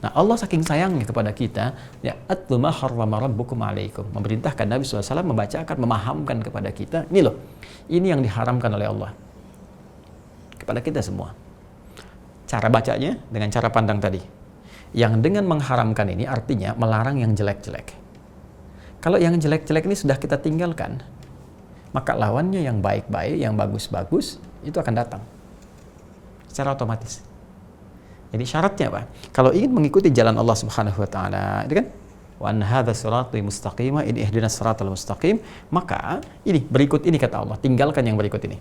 Nah, Allah saking sayangnya kepada kita, ya, atlu ma harrama rabbukum alaikum. Memerintahkan Nabi SAW membacakan, memahamkan kepada kita, ini loh, ini yang diharamkan oleh Allah kepada kita semua. Cara bacanya dengan cara pandang tadi. Yang dengan mengharamkan ini artinya melarang yang jelek-jelek. Kalau yang jelek-jelek ini sudah kita tinggalkan, maka lawannya yang baik-baik, yang bagus-bagus, itu akan datang secara otomatis. Jadi syaratnya apa? Kalau ingin mengikuti jalan Allah Subhanahu wa taala, itu kan wa an hadza sirati mustaqima in ihdinas siratal mustaqim, maka ini berikut ini kata Allah, tinggalkan yang berikut ini.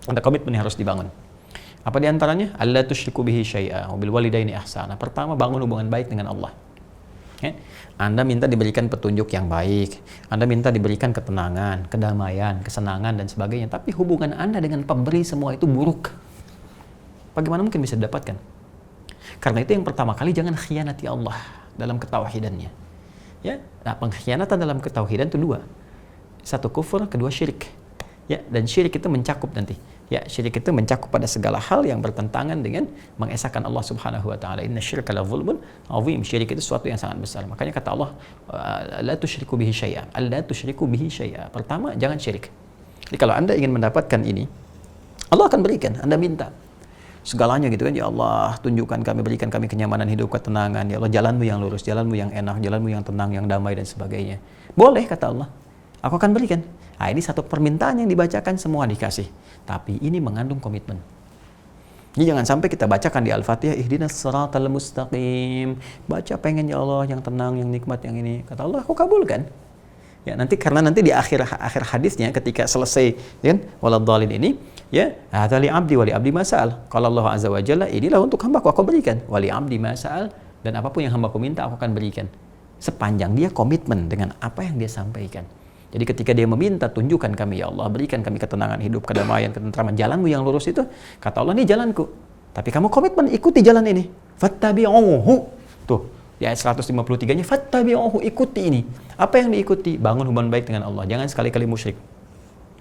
Ada komitmen yang harus dibangun. Apa di antaranya? Alla tusyriku bihi syai'a wa bil walidaini ihsana. Pertama, bangun hubungan baik dengan Allah. Ya? Anda minta diberikan petunjuk yang baik, Anda minta diberikan ketenangan, kedamaian, kesenangan dan sebagainya, tapi hubungan Anda dengan pemberi semua itu buruk. Bagaimana mungkin bisa didapatkan? Karena itu yang pertama kali jangan khianati Allah dalam ketauhidannya. Ya, nah pengkhianatan dalam ketauhidan itu dua. Satu kufur, kedua syirik. Ya, dan syirik itu mencakup nanti. Ya, syirik itu mencakup pada segala hal yang bertentangan dengan mengesahkan Allah Subhanahu wa taala. Inna syirka la dzulmun adzim. Syirik itu sesuatu yang sangat besar. Makanya kata Allah, la tusyriku bihi syai'a. Alla tusyriku bihi syai'a. Pertama, jangan syirik. Jadi kalau Anda ingin mendapatkan ini, Allah akan berikan, Anda minta. Segalanya gitu kan, ya Allah tunjukkan kami, berikan kami kenyamanan hidup, ketenangan, ya Allah jalanmu yang lurus, jalanmu yang enak, jalanmu yang tenang, yang damai dan sebagainya. Boleh kata Allah, aku akan berikan. Nah, ini satu permintaan yang dibacakan semua dikasih, tapi ini mengandung komitmen. Jadi jangan sampai kita bacakan di Al-Fatihah ihdinas siratal mustaqim, baca pengen ya Allah yang tenang, yang nikmat, yang ini, kata Allah aku kabulkan. Ya, nanti karena nanti di akhir hadisnya ketika selesai kan waladhdallin ini, ya hadza li abdi wa li abdi masal. Qala Allah azza wa jalla, inilah untuk hambaku aku berikan, wa li abdi masal, dan apapun yang hambaku minta aku akan berikan. Sepanjang dia komitmen dengan apa yang dia sampaikan. Jadi ketika dia meminta, tunjukkan kami ya Allah, berikan kami ketenangan hidup, kedamaian, ketentraman, jalanmu yang lurus itu, kata Allah ini jalanku. Tapi kamu komitmen ikuti jalan ini. Fattabi'uhu. Tuh. Ya, 153-nya fattabi'uhu, ikuti ini. Apa yang diikuti? Bangun hubungan baik dengan Allah. Jangan sekali-kali musyrik.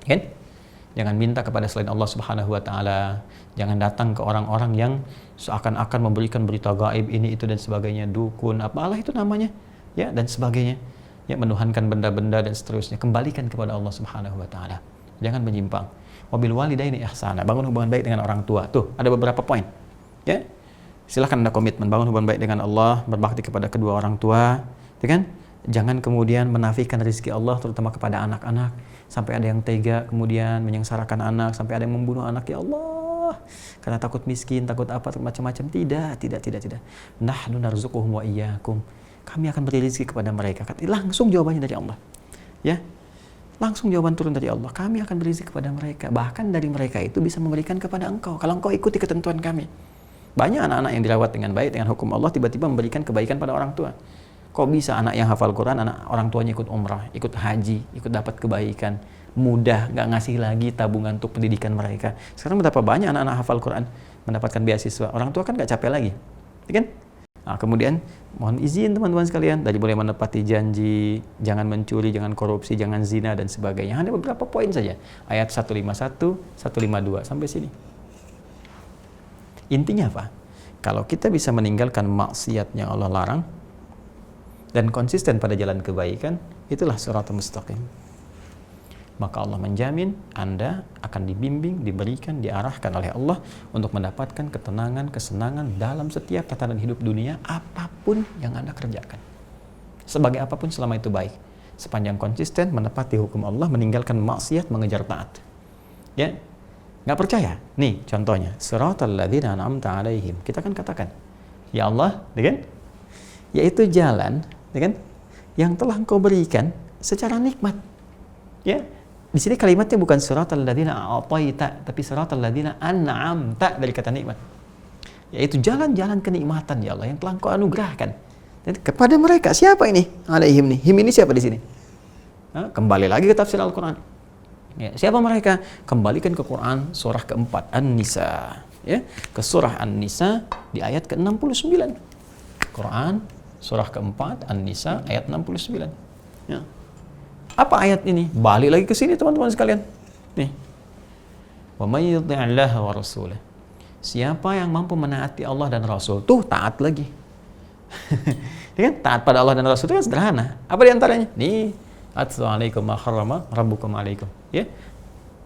Kan? Jangan minta kepada selain Allah Subhanahu wa taala. Jangan datang ke orang-orang yang seakan-akan memberikan berita gaib ini itu dan sebagainya, dukun, apalah itu namanya, ya, dan sebagainya. Ya, menuhankan benda-benda dan seterusnya. Kembalikan kepada Allah Subhanahu wa taala. Jangan menyimpang. Wabil walidaini ihsana. Bangun hubungan baik dengan orang tua. Tuh, ada beberapa poin. Ya. Silakan Anda komitmen bangun hubungan baik dengan Allah, berbakti kepada kedua orang tua, ya kan? Jangan kemudian menafikan rezeki Allah terutama kepada anak-anak. Sampai ada yang tega kemudian menyengsarakan anak, sampai ada yang membunuh anak, ya Allah, karena takut miskin, takut apa, macam-macam. Tidak. Nahnu narzuquhum wa iyyakum. Kami akan beri rezeki kepada mereka. Langsung jawabannya dari Allah. Ya. Langsung jawaban turun dari Allah. Kami akan beri rezeki kepada mereka. Bahkan dari mereka itu bisa memberikan kepada engkau. Kalau engkau ikuti ketentuan kami. Banyak anak-anak yang dirawat dengan baik dengan hukum Allah tiba-tiba memberikan kebaikan pada orang tua. Kok bisa anak yang hafal Quran, anak orang tuanya ikut umrah, ikut haji, ikut dapat kebaikan, mudah, nggak ngasih lagi tabungan untuk pendidikan mereka. Sekarang betapa banyak anak-anak hafal Quran mendapatkan beasiswa. Orang tua kan nggak capek lagi, ya kan? Nah, kemudian mohon izin teman-teman sekalian, dari mulai menepati janji, jangan mencuri, jangan korupsi, jangan zina dan sebagainya. Hanya beberapa poin saja. Ayat 151, 152 sampai sini. Intinya apa? Kalau kita bisa meninggalkan maksiat yang Allah larang dan konsisten pada jalan kebaikan, itulah siratal mustaqim. Maka Allah menjamin Anda akan dibimbing, diberikan, diarahkan oleh Allah untuk mendapatkan ketenangan, kesenangan dalam setiap tatanan hidup dunia apapun yang Anda kerjakan. Sebagai apapun selama itu baik. Sepanjang konsisten menepati hukum Allah, meninggalkan maksiat, mengejar taat. Ya, nggak percaya? Nih contohnya, siratal ladzina an'amta 'alaihim. Kita kan katakan, ya Allah, ya kan? Yaitu jalan, ya kan, yang telah Engkau berikan secara nikmat. Ya, di sini kalimatnya bukan siratal ladzina a'taita, tapi siratal ladzina an'amta, dari kata nikmat. Yaitu jalan-jalan kenikmatan ya Allah yang telah Engkau anugerahkan. Dan kepada mereka, siapa ini? Alaihim nih. Him ini siapa di sini? Nah, kembali lagi ke tafsir Al-Qur'an. Ya, siapa mereka? Kembalikan ke Quran surah keempat An-Nisa, ya, ke surah An-Nisa di ayat ke-69. Quran surah keempat An-Nisa ayat 69. Ya. Apa ayat ini? Balik lagi ke sini teman-teman sekalian. Nih. Wa may yuti'illaha wa rasulahu. Siapa yang mampu menaati Allah dan Rasul, tuh taat lagi. Ya kan? Taat pada Allah dan Rasul itu kan sederhana. Apa di antaranya? Nih, atlu alaikum ma harrama rabbukum alaikum. Ya.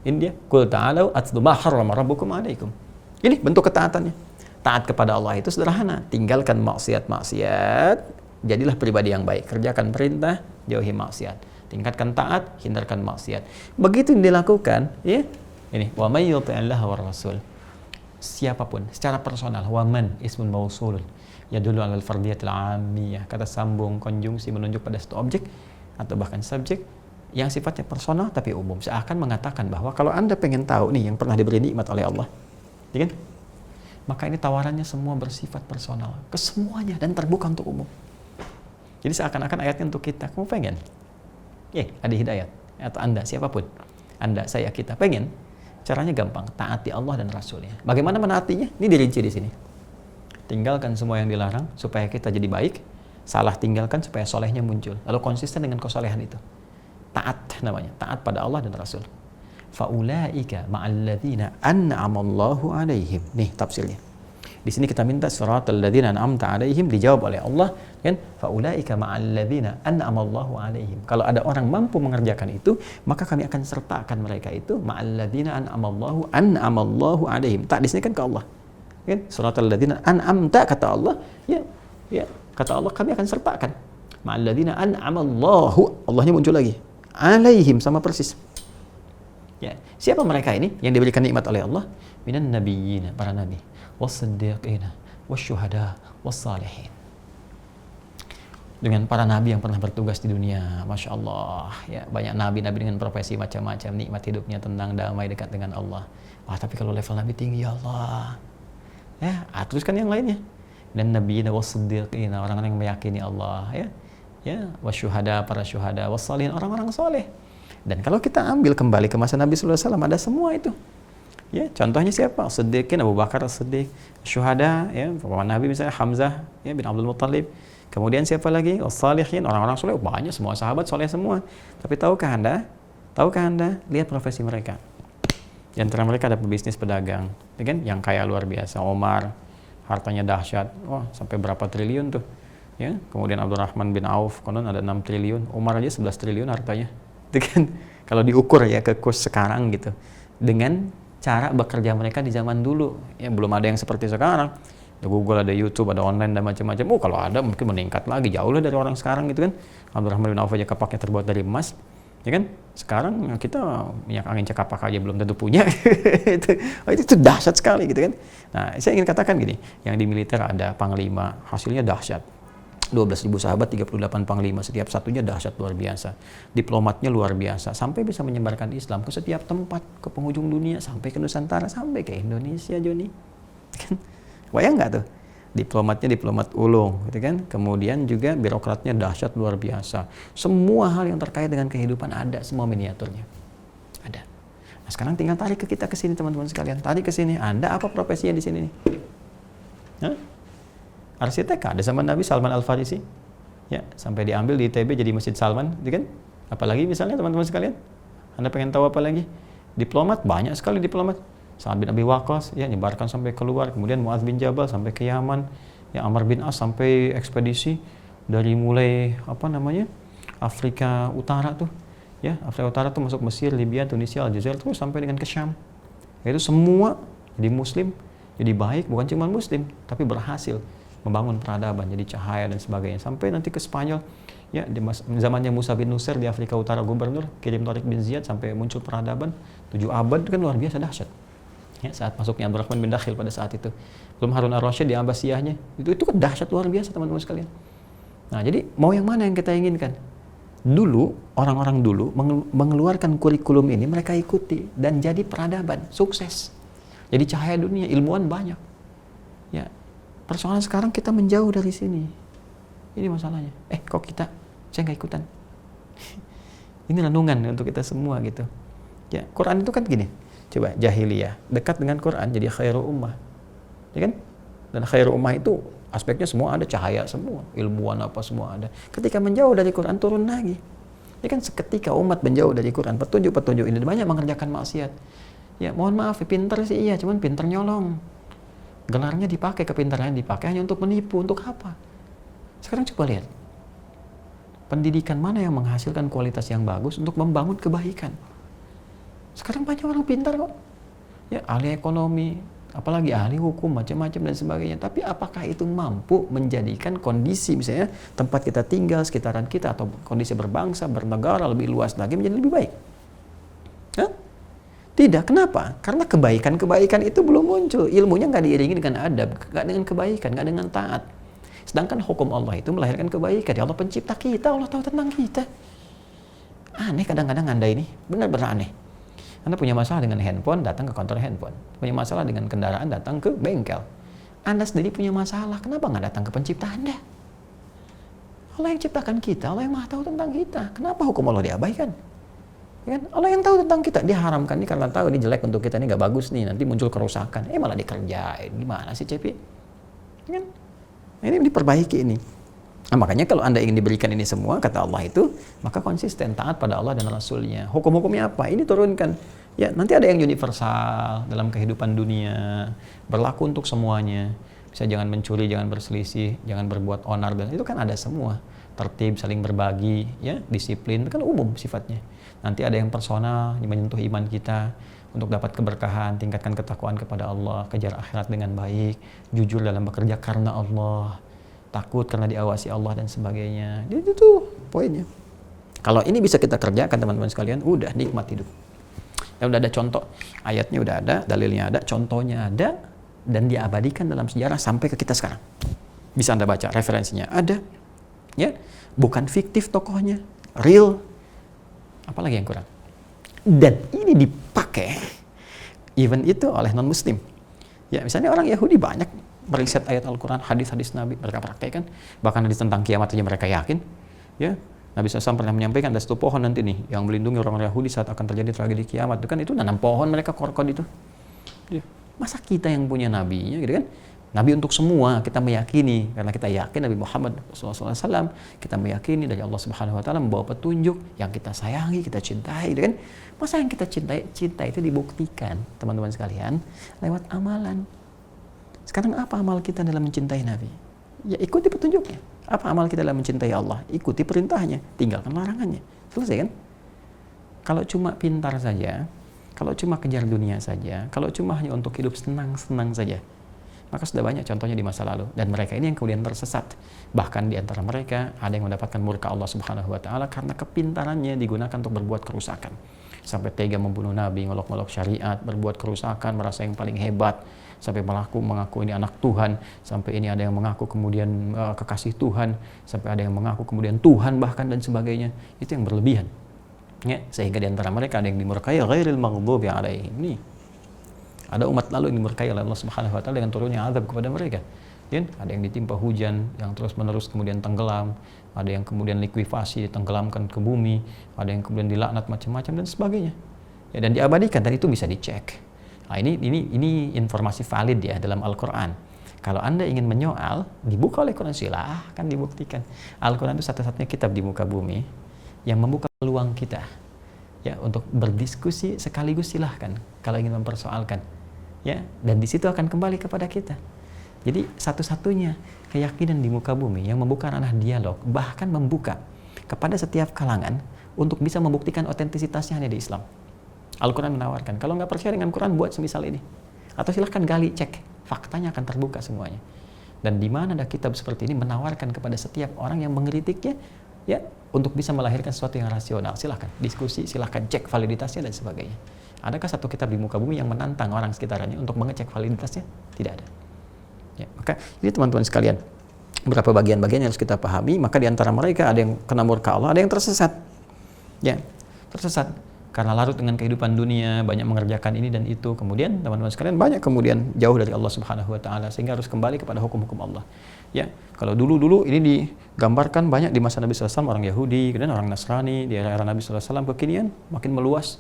Ini dia, qul ta'alu atlu ma harrama rabbukum alaikum. Ini bentuk ketaatannya. Taat kepada Allah itu sederhana, tinggalkan maksiat-maksiat, jadilah pribadi yang baik, kerjakan perintah, jauhi maksiat, tingkatkan taat, hindarkan maksiat. Begitu yang dilakukan, ya. Ini wa may yuti'illaha war rasul. Siapapun secara personal, waman ismun mausulun yadullu 'alal fardiyatil 'ammiyah, kata sambung konjungsi menunjuk pada satu objek atau bahkan subjek yang sifatnya personal tapi umum, seakan mengatakan bahwa kalau Anda pengen tahu nih yang pernah diberi nikmat oleh Allah, ya kan? Maka ini tawarannya semua bersifat personal ke semuanya dan terbuka untuk umum. Jadi seakan-akan ayatnya untuk kita. Kamu pengen? Ada hidayat. Atau Anda, siapapun. Anda, saya, kita pengen? Caranya gampang. Taati Allah dan Rasulnya. Bagaimana menaatinya? Ini dirinci di sini. Tinggalkan semua yang dilarang supaya kita jadi baik. Salah tinggalkan supaya solehnya muncul. Lalu konsisten dengan kesolehan itu. Taat namanya. Taat pada Allah dan Rasul. Faulaika ma'alladzina an'amallahu 'alaihim. Nih tafsirnya. Di sini kita minta siratal ladzina an'amta 'alaihim, dijawab oleh Allah kan, faulaika ma'alladzina an'amallahu 'alaihim. Kalau ada orang mampu mengerjakan itu, maka kami akan sertakan mereka itu ma'alladzina an'amallahu 'alaihim. Tak di sini kan ke Allah. Kan siratal ladzina an'amta, kata Allah, ya kata Allah kami akan sertakan ma'alladzina an'amallahu. Allahnya muncul lagi. 'Alaihim sama persis. Ya, siapa mereka ini yang diberikan nikmat oleh Allah? Minan nabiyyin, para nabi, was-siddiqina, wasyuhada, was-salihin. Dengan para nabi yang pernah bertugas di dunia, masya Allah, ya banyak nabi-nabi dengan profesi macam-macam, nikmat hidupnya tenang, damai, dekat dengan Allah. Wah, tapi kalau level nabi tinggi, ya Allah. Ya, teruskan yang lainnya. Dan nabiyina was-siddiqina, orang-orang yang meyakini Allah, ya, wasyuhada, para syuhada, was-salihin, orang-orang soleh. Dan kalau kita ambil kembali ke masa Nabi sallallahu alaihi wasallam, ada semua itu. Ya, contohnya siapa? Siddiqin, Abu Bakar As-Siddiq, syuhada, ya, Nabi misalnya Hamzah, ya, bin Abdul Muttalib. Kemudian siapa lagi? As-salihin, orang-orang soleh, banyak semua sahabat soleh semua. Tapi tahukah Anda? Lihat profesi mereka. Di antara mereka ada pebisnis pedagang, ya kan? Yang kaya luar biasa. Omar, hartanya dahsyat, sampai berapa triliun tuh. Ya, kemudian Abdurrahman bin Auf, konon ada 6 triliun, Umar aja 11 triliun hartanya. Itu kan kalau diukur ya ke kurs sekarang gitu. Dengan cara bekerja mereka di zaman dulu, ya belum ada yang seperti sekarang. Ada Google, ada YouTube, ada online dan macam-macam. Kalau ada mungkin meningkat lagi jauh lah dari orang sekarang gitu kan. Abdurrahman bin Auf aja kapaknya terbuat dari emas. Ya kan? Sekarang kita minyak angin cekapak aja belum tentu punya. itu dahsyat sekali gitu kan. Nah, saya ingin katakan gini, yang di militer ada panglima, hasilnya dahsyat. 12.000 sahabat, 38 panglima, setiap satunya dahsyat luar biasa. Diplomatnya luar biasa, sampai bisa menyebarkan Islam ke setiap tempat, ke penghujung dunia, sampai ke Nusantara, sampai ke Indonesia, Joni. Kan? Bayang nggak tuh? Diplomatnya diplomat ulung, gitu kan? Kemudian juga birokratnya dahsyat luar biasa. Semua hal yang terkait dengan kehidupan ada, semua miniaturnya ada. Nah, sekarang tinggal tarik ke kita ke sini, teman-teman sekalian. Tarik ke sini. Anda apa profesinya di sini nih? Hah? Arsitek ada zaman Nabi Salman Al-Farisi. Ya, sampai diambil di ITB jadi Masjid Salman, gitu kan? Apalagi misalnya teman-teman sekalian? Anda pengen tahu apa lagi? Diplomat, banyak sekali diplomat. Sa'ad bin Abi Waqqas ya nyebarkan sampai keluar, kemudian Mu'adz bin Jabal sampai ke Yaman, ya Amr bin As sampai ekspedisi dari mulai Afrika Utara tuh, ya Afrika Utara tuh masuk Mesir, Libya, Tunisia, Aljazair terus sampai dengan ke Syam. Itu semua jadi muslim, jadi baik, bukan cuma muslim, tapi berhasil membangun peradaban, jadi cahaya dan sebagainya. Sampai nanti ke Spanyol, ya di zamannya Musa bin Nusair di Afrika Utara gubernur, kirim Tariq bin Ziyad sampai muncul peradaban 7 abad, itu kan luar biasa dahsyat. Ya, saat masuknya Abdurrahman bin Dakhil pada saat itu, belum Harun ar-Rasyid di Abbasiyahnya, itu kan dahsyat luar biasa teman-teman sekalian. Nah, jadi mau yang mana yang kita inginkan? Dulu orang-orang dulu mengeluarkan kurikulum ini, mereka ikuti dan jadi peradaban, sukses. Jadi cahaya dunia, ilmuwan banyak. Ya, persoalan sekarang kita menjauh dari sini. Ini masalahnya. Saya nggak ikutan. Ini renungan untuk kita semua gitu. Ya, Quran itu kan gini. Coba jahiliyah dekat dengan Quran jadi khairu ummah, ya kan? Dan khairu ummah itu aspeknya semua ada, cahaya semua, ilmuwan apa semua ada. Ketika menjauh dari Quran turun lagi, ya kan? Seketika umat menjauh dari Quran, petunjuk-petunjuk ini banyak mengerjakan maksiat. Ya mohon maaf, pinter sih iya, cuman pinter nyolong. Gelarnya dipakai, kepintarannya dipakai hanya untuk menipu, untuk apa? Sekarang coba lihat, pendidikan mana yang menghasilkan kualitas yang bagus untuk membangun kebaikan? Sekarang banyak orang pintar kok, ya ahli ekonomi, apalagi ahli hukum, macam-macam dan sebagainya. Tapi apakah itu mampu menjadikan kondisi misalnya tempat kita tinggal, sekitaran kita, atau kondisi berbangsa, bernegara lebih luas lagi menjadi lebih baik? Hah? Tidak. Kenapa? Karena kebaikan-kebaikan itu belum muncul. Ilmunya nggak diiringi dengan adab, nggak dengan kebaikan, nggak dengan taat. Sedangkan hukum Allah itu melahirkan kebaikan. Ya Allah pencipta kita, Allah tahu tentang kita. Aneh kadang-kadang Anda ini, benar-benar aneh. Anda punya masalah dengan handphone, datang ke kantor handphone. Punya masalah dengan kendaraan, datang ke bengkel. Anda sendiri punya masalah, kenapa nggak datang ke pencipta Anda? Allah yang ciptakan kita, Allah yang maha tahu tentang kita. Kenapa hukum Allah diabaikan? Ya kan? Allah yang tahu tentang kita, dia haramkan ini karena tahu ini jelek untuk kita, ini nggak bagus nih, nanti muncul kerusakan. Malah dikerjain, gimana sih Cepi? Ya kan? Ini diperbaiki ini. Nah, makanya kalau Anda ingin diberikan ini semua, kata Allah itu, maka konsisten, taat pada Allah dan Rasulnya. Hukum-hukumnya apa? Ini turunkan. Ya, nanti ada yang universal dalam kehidupan dunia, berlaku untuk semuanya. Bisa jangan mencuri, jangan berselisih, jangan berbuat onar, dan itu kan ada semua. Tertib, saling berbagi, ya, disiplin, itu kan umum sifatnya. Nanti ada yang personal, yang menyentuh iman kita, untuk dapat keberkahan, tingkatkan ketakwaan kepada Allah, kejar akhirat dengan baik, jujur dalam bekerja karena Allah, takut karena diawasi Allah dan sebagainya. Itu tuh poinnya. Kalau ini bisa kita kerjakan teman-teman sekalian, udah nikmat hidup. Ya udah ada contoh, ayatnya udah ada, dalilnya ada, contohnya ada, dan diabadikan dalam sejarah sampai ke kita sekarang. Bisa Anda baca, referensinya ada. Ya, bukan fiktif tokohnya, real. Apalagi yang kurang? Dan ini dipakai even itu oleh non-muslim. Ya, misalnya orang Yahudi banyak meriset ayat Al-Quran, hadis-hadis Nabi, mereka praktekkan. Bahkan hadis tentang kiamat saja mereka yakin. Ya, Nabi SAW pernah menyampaikan ada satu pohon nanti nih yang melindungi orang Yahudi saat akan terjadi tragedi kiamat. Itu kan itu nanam pohon mereka korkod itu. Ya. Masa kita yang punya nabinya gitu kan Nabi untuk semua, kita meyakini karena kita yakin Nabi Muhammad SAW, kita meyakini dari Allah Subhanahu Wa Taala membawa petunjuk yang kita sayangi, kita cintai, kan? Masa yang kita cintai, cinta itu dibuktikan, teman-teman sekalian, lewat amalan. Sekarang apa amal kita dalam mencintai Nabi? Ya ikuti petunjuknya. Apa amal kita dalam mencintai Allah? Ikuti perintahnya, tinggalkan larangannya. Selesai kan? Kalau cuma pintar saja, kalau cuma kejar dunia saja, kalau cuma hanya untuk hidup senang-senang saja, maka sudah banyak contohnya di masa lalu, dan mereka ini yang kemudian tersesat. Bahkan di antara mereka ada yang mendapatkan murka Allah Subhanahu Wa Taala karena kepintarannya digunakan untuk berbuat kerusakan, sampai tega membunuh Nabi, ngolok-ngolok syariat, berbuat kerusakan, merasa yang paling hebat, sampai mengaku ini anak Tuhan, sampai ini ada yang mengaku kemudian kekasih Tuhan, sampai ada yang mengaku kemudian Tuhan bahkan, dan sebagainya. Itu yang berlebihan, ya, sehingga di antara mereka ada yang dimurkai ghairil maghdubi alaihim. Nih, ada umat lalu yang dimurkai oleh Allah Subhanahu Wa Taala dengan turunnya azab kepada mereka. Ya, ada yang ditimpa hujan yang terus-menerus kemudian tenggelam, ada yang kemudian likuifasi, ditenggelamkan ke bumi, ada yang kemudian dilaknat macam-macam dan sebagainya. Ya, dan diabadikan, dan itu bisa dicek. Nah, ini informasi valid ya dalam Al-Qur'an. Kalau Anda ingin menyoal, dibuka oleh Quran, silahkan dibuktikan. Al-Qur'an itu satu-satunya kitab di muka bumi yang membuka peluang kita ya untuk berdiskusi, sekaligus silahkan kalau ingin mempersoalkan. Ya, dan di situ akan kembali kepada kita. Jadi satu-satunya keyakinan di muka bumi yang membuka ranah dialog, bahkan membuka kepada setiap kalangan untuk bisa membuktikan otentisitasnya hanya di Islam. Al-Quran menawarkan, kalau nggak percaya dengan Quran, buat semisal ini. Atau silahkan gali, cek, faktanya akan terbuka semuanya. Dan di mana ada kitab seperti ini menawarkan kepada setiap orang yang mengkritiknya, ya, untuk bisa melahirkan sesuatu yang rasional. Silahkan diskusi, silahkan cek validitasnya dan sebagainya. Adakah satu kitab di muka bumi yang menantang orang sekitarnya untuk mengecek validitasnya? Tidak ada. Ya, maka ini teman-teman sekalian, beberapa bagian-bagian yang harus kita pahami. Maka di antara mereka ada yang kena murka Allah, ada yang tersesat. Ya, tersesat karena larut dengan kehidupan dunia, banyak mengerjakan ini dan itu. Kemudian teman-teman sekalian banyak kemudian jauh dari Allah Subhanahu Wa Taala, sehingga harus kembali kepada hukum-hukum Allah. Ya, kalau dulu ini digambarkan banyak di masa Nabi SAW orang Yahudi, kemudian orang Nasrani, di era Nabi SAW kekinian makin meluas.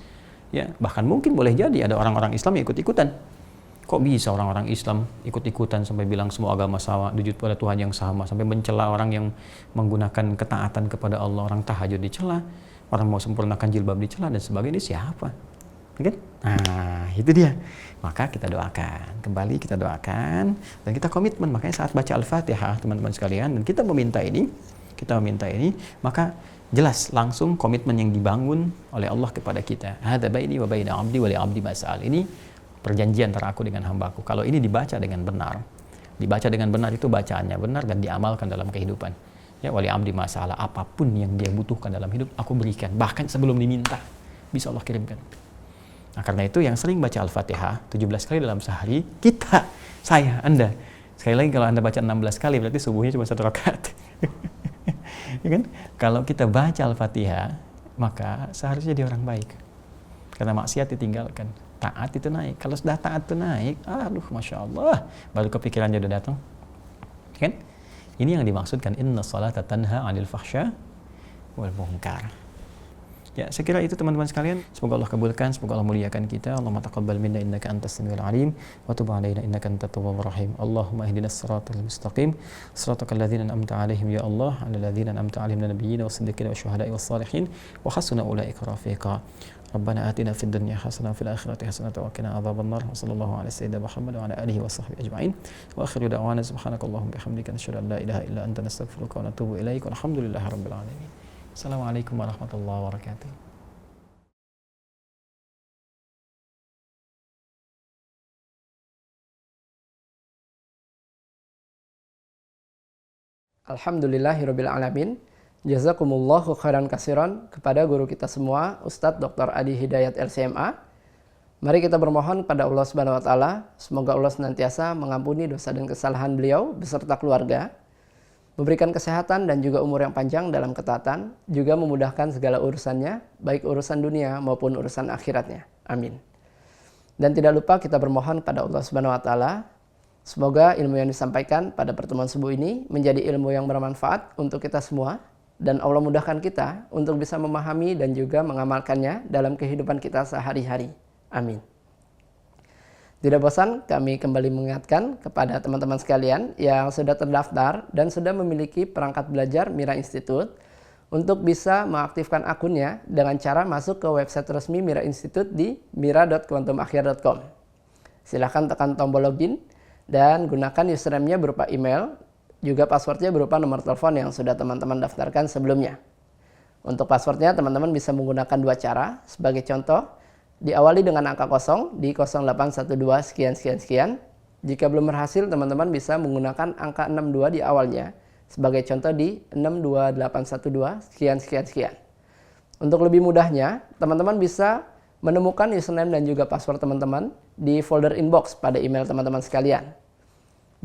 Ya, bahkan mungkin boleh jadi ada orang-orang Islam yang ikut-ikutan. Kok bisa orang-orang Islam ikut-ikutan sampai bilang semua agama sama, sujud pada Tuhan yang sama, sampai mencela orang yang menggunakan ketaatan kepada Allah, orang tahajud dicela, orang mau sempurnakan jilbab dicela dan sebagainya. Siapa? Kan? Nah, itu dia. Maka kita doakan, kembali kita doakan, dan kita komitmen. Makanya saat baca Al-Fatihah, teman-teman sekalian, dan kita meminta ini, maka jelas langsung komitmen yang dibangun oleh Allah kepada kita. Hadza baini wa baina 'abdi wa li 'abdi ma sa'al. Ini perjanjian antara aku dengan hambaku. Kalau ini dibaca dengan benar itu bacaannya benar dan diamalkan dalam kehidupan. Ya, wa li 'abdi ma sa'al, apapun yang dia butuhkan dalam hidup aku berikan, bahkan sebelum diminta bisa Allah kirimkan. Nah, karena itu yang sering baca Al-Fatihah 17 kali dalam sehari, saya, Anda. Sekali lagi, kalau Anda baca 16 kali berarti subuhnya cuma 1 rakaat. Ya kan? Kalau kita baca Al-Fatihah, maka seharusnya dia orang baik. Karena maksiat ditinggalkan, taat itu naik. Kalau sudah taat itu naik, aduh, Masya Allah, baru kepikirannya udah datang. Kan? Ini yang dimaksudkan, inna salata tanha 'anil fahsya wal munkar. Ya, saya kira itu teman-teman sekalian. Semoga Allah kabulkan, semoga Allah muliakan kita. Allahumma taqabbal minna innaka antas samiul alim wa tub 'alaina innaka antat tawwabur rahim. Allahumma ihdinas siratal mustaqim, siratal ladzina an'amta 'alaihim ya Allah, 'alal ladzina an'amta 'alaihim minal nabiyyin was-siddiqin wasyuhada'i was-salihin wa hasuna ulaika rafiqa. Rabbana atina fid dunya hasanah wa fil akhirati hasanah wa qina adzabannar. Wa sallallahu ala sayyidina Muhammad wa ala alihi wa sahbihi ajma'in. Wa akhiru da'wana subhanakallahumma bihamdika nasyhadu an la ilaha illa anta nastaghfiruka wa natubu ilaik. Walhamdulillahirabbil alamin. Assalamualaikum warahmatullahi wabarakatuh. Alhamdulillahirabbil alamin. Jazakumullahu khairan katsiran kepada guru kita semua, Ustadz Dr. Adi Hidayat LCMA. Mari kita bermohon pada Allah Subhanahu wa taala, semoga Allah senantiasa mengampuni dosa dan kesalahan beliau beserta keluarga, memberikan kesehatan dan juga umur yang panjang dalam ketaatan, juga memudahkan segala urusannya, baik urusan dunia maupun urusan akhiratnya. Amin. Dan tidak lupa kita bermohon pada Allah Subhanahu wa taala, semoga ilmu yang disampaikan pada pertemuan subuh ini menjadi ilmu yang bermanfaat untuk kita semua, dan Allah mudahkan kita untuk bisa memahami dan juga mengamalkannya dalam kehidupan kita sehari-hari. Amin. Tidak bosan, kami kembali mengingatkan kepada teman-teman sekalian yang sudah terdaftar dan sudah memiliki perangkat belajar Mira Institute untuk bisa mengaktifkan akunnya dengan cara masuk ke website resmi Mira Institute di mira.quantumakhir.com. Silahkan tekan tombol login dan gunakan username-nya berupa email, juga passwordnya berupa nomor telepon yang sudah teman-teman daftarkan sebelumnya. Untuk passwordnya teman-teman bisa menggunakan dua cara. Sebagai contoh, diawali dengan angka 0 di 0812 sekian. Jika belum berhasil, teman-teman bisa menggunakan angka 62 di awalnya. Sebagai contoh di 62812 sekian. Untuk lebih mudahnya, teman-teman bisa menemukan username dan juga password teman-teman di folder inbox pada email teman-teman sekalian.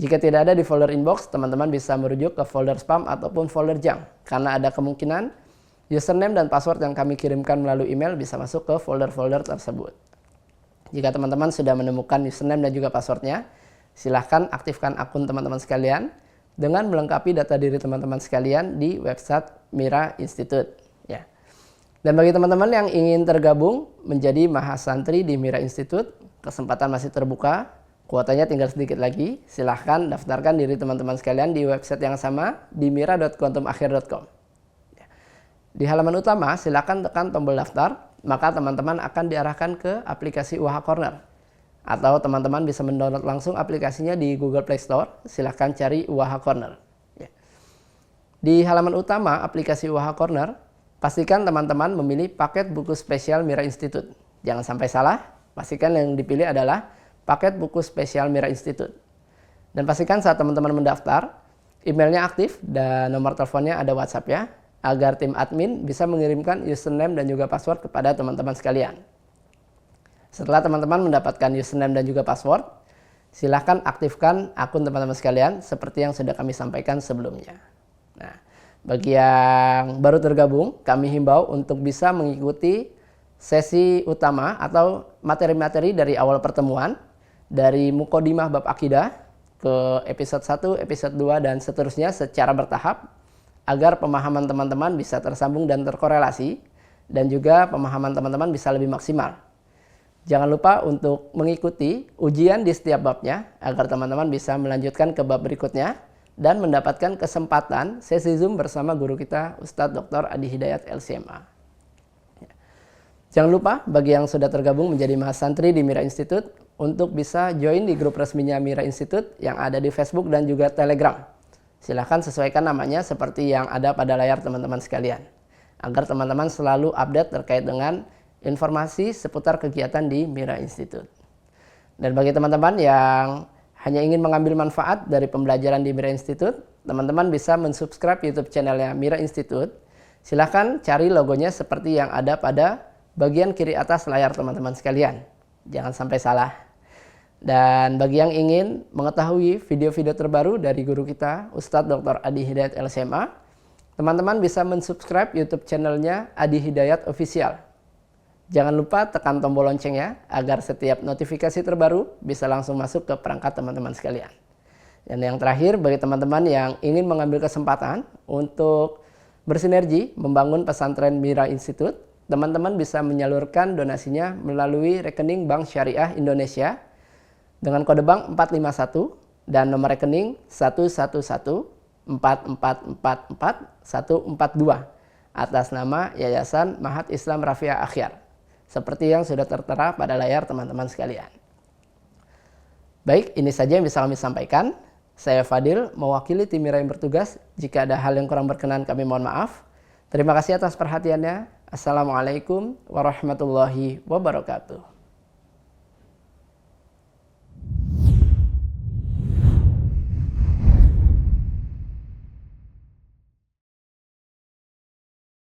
Jika tidak ada di folder inbox, teman-teman bisa merujuk ke folder spam ataupun folder junk, karena ada kemungkinan username dan password yang kami kirimkan melalui email bisa masuk ke folder-folder tersebut. Jika teman-teman sudah menemukan username dan juga passwordnya, silahkan aktifkan akun teman-teman sekalian dengan melengkapi data diri teman-teman sekalian di website Mira Institute. Ya. Dan bagi teman-teman yang ingin tergabung menjadi mahasantri di Mira Institute, kesempatan masih terbuka, kuotanya tinggal sedikit lagi. Silahkan daftarkan diri teman-teman sekalian di website yang sama di mira.quantumakhir.com. Di halaman utama, silakan tekan tombol daftar, maka teman-teman akan diarahkan ke aplikasi UH Corner. Atau teman-teman bisa mendownload langsung aplikasinya di Google Play Store, silakan cari UH Corner. Ya. Di halaman utama aplikasi UH Corner, pastikan teman-teman memilih paket buku spesial Mira Institute. Jangan sampai salah, pastikan yang dipilih adalah paket buku spesial Mira Institute. Dan pastikan saat teman-teman mendaftar, emailnya aktif dan nomor teleponnya ada WhatsApp-nya, agar tim admin bisa mengirimkan username dan juga password kepada teman-teman sekalian. Setelah teman-teman mendapatkan username dan juga password, silahkan aktifkan akun teman-teman sekalian seperti yang sudah kami sampaikan sebelumnya. Nah, bagi yang baru tergabung, kami himbau untuk bisa mengikuti sesi utama atau materi-materi dari awal pertemuan, dari Muqaddimah Bab Akidah ke episode 1, episode 2, dan seterusnya secara bertahap, agar pemahaman teman-teman bisa tersambung dan terkorelasi, dan juga pemahaman teman-teman bisa lebih maksimal. Jangan lupa untuk mengikuti ujian di setiap babnya, agar teman-teman bisa melanjutkan ke bab berikutnya, dan mendapatkan kesempatan sesi Zoom bersama guru kita, Ustadz Dr. Adi Hidayat LCMA. Jangan lupa bagi yang sudah tergabung menjadi mahasantri di Mira Institute, untuk bisa join di grup resminya Mira Institute yang ada di Facebook dan juga Telegram. Silahkan sesuaikan namanya seperti yang ada pada layar teman-teman sekalian, agar teman-teman selalu update terkait dengan informasi seputar kegiatan di Mira Institute. Dan bagi teman-teman yang hanya ingin mengambil manfaat dari pembelajaran di Mira Institute, teman-teman bisa mensubscribe YouTube channelnya Mira Institute. Silahkan cari logonya seperti yang ada pada bagian kiri atas layar teman-teman sekalian. Jangan sampai salah. Dan bagi yang ingin mengetahui video-video terbaru dari guru kita, Ustadz Dr. Adi Hidayat LCMA, teman-teman bisa mensubscribe YouTube channelnya Adi Hidayat Official. Jangan lupa tekan tombol loncengnya agar setiap notifikasi terbaru bisa langsung masuk ke perangkat teman-teman sekalian. Dan yang terakhir, bagi teman-teman yang ingin mengambil kesempatan untuk bersinergi membangun pesantren Mira Institute, teman-teman bisa menyalurkan donasinya melalui rekening Bank Syariah Indonesia dengan kode bank 451 dan nomor rekening 11144444142 atas nama Yayasan Mahat Islam Rafiah Akhyar, seperti yang sudah tertera pada layar teman-teman sekalian. Baik, ini saja yang bisa kami sampaikan. Saya Fadil, mewakili tim Mira yang bertugas. Jika ada hal yang kurang berkenan, kami mohon maaf. Terima kasih atas perhatiannya. Assalamualaikum warahmatullahi wabarakatuh.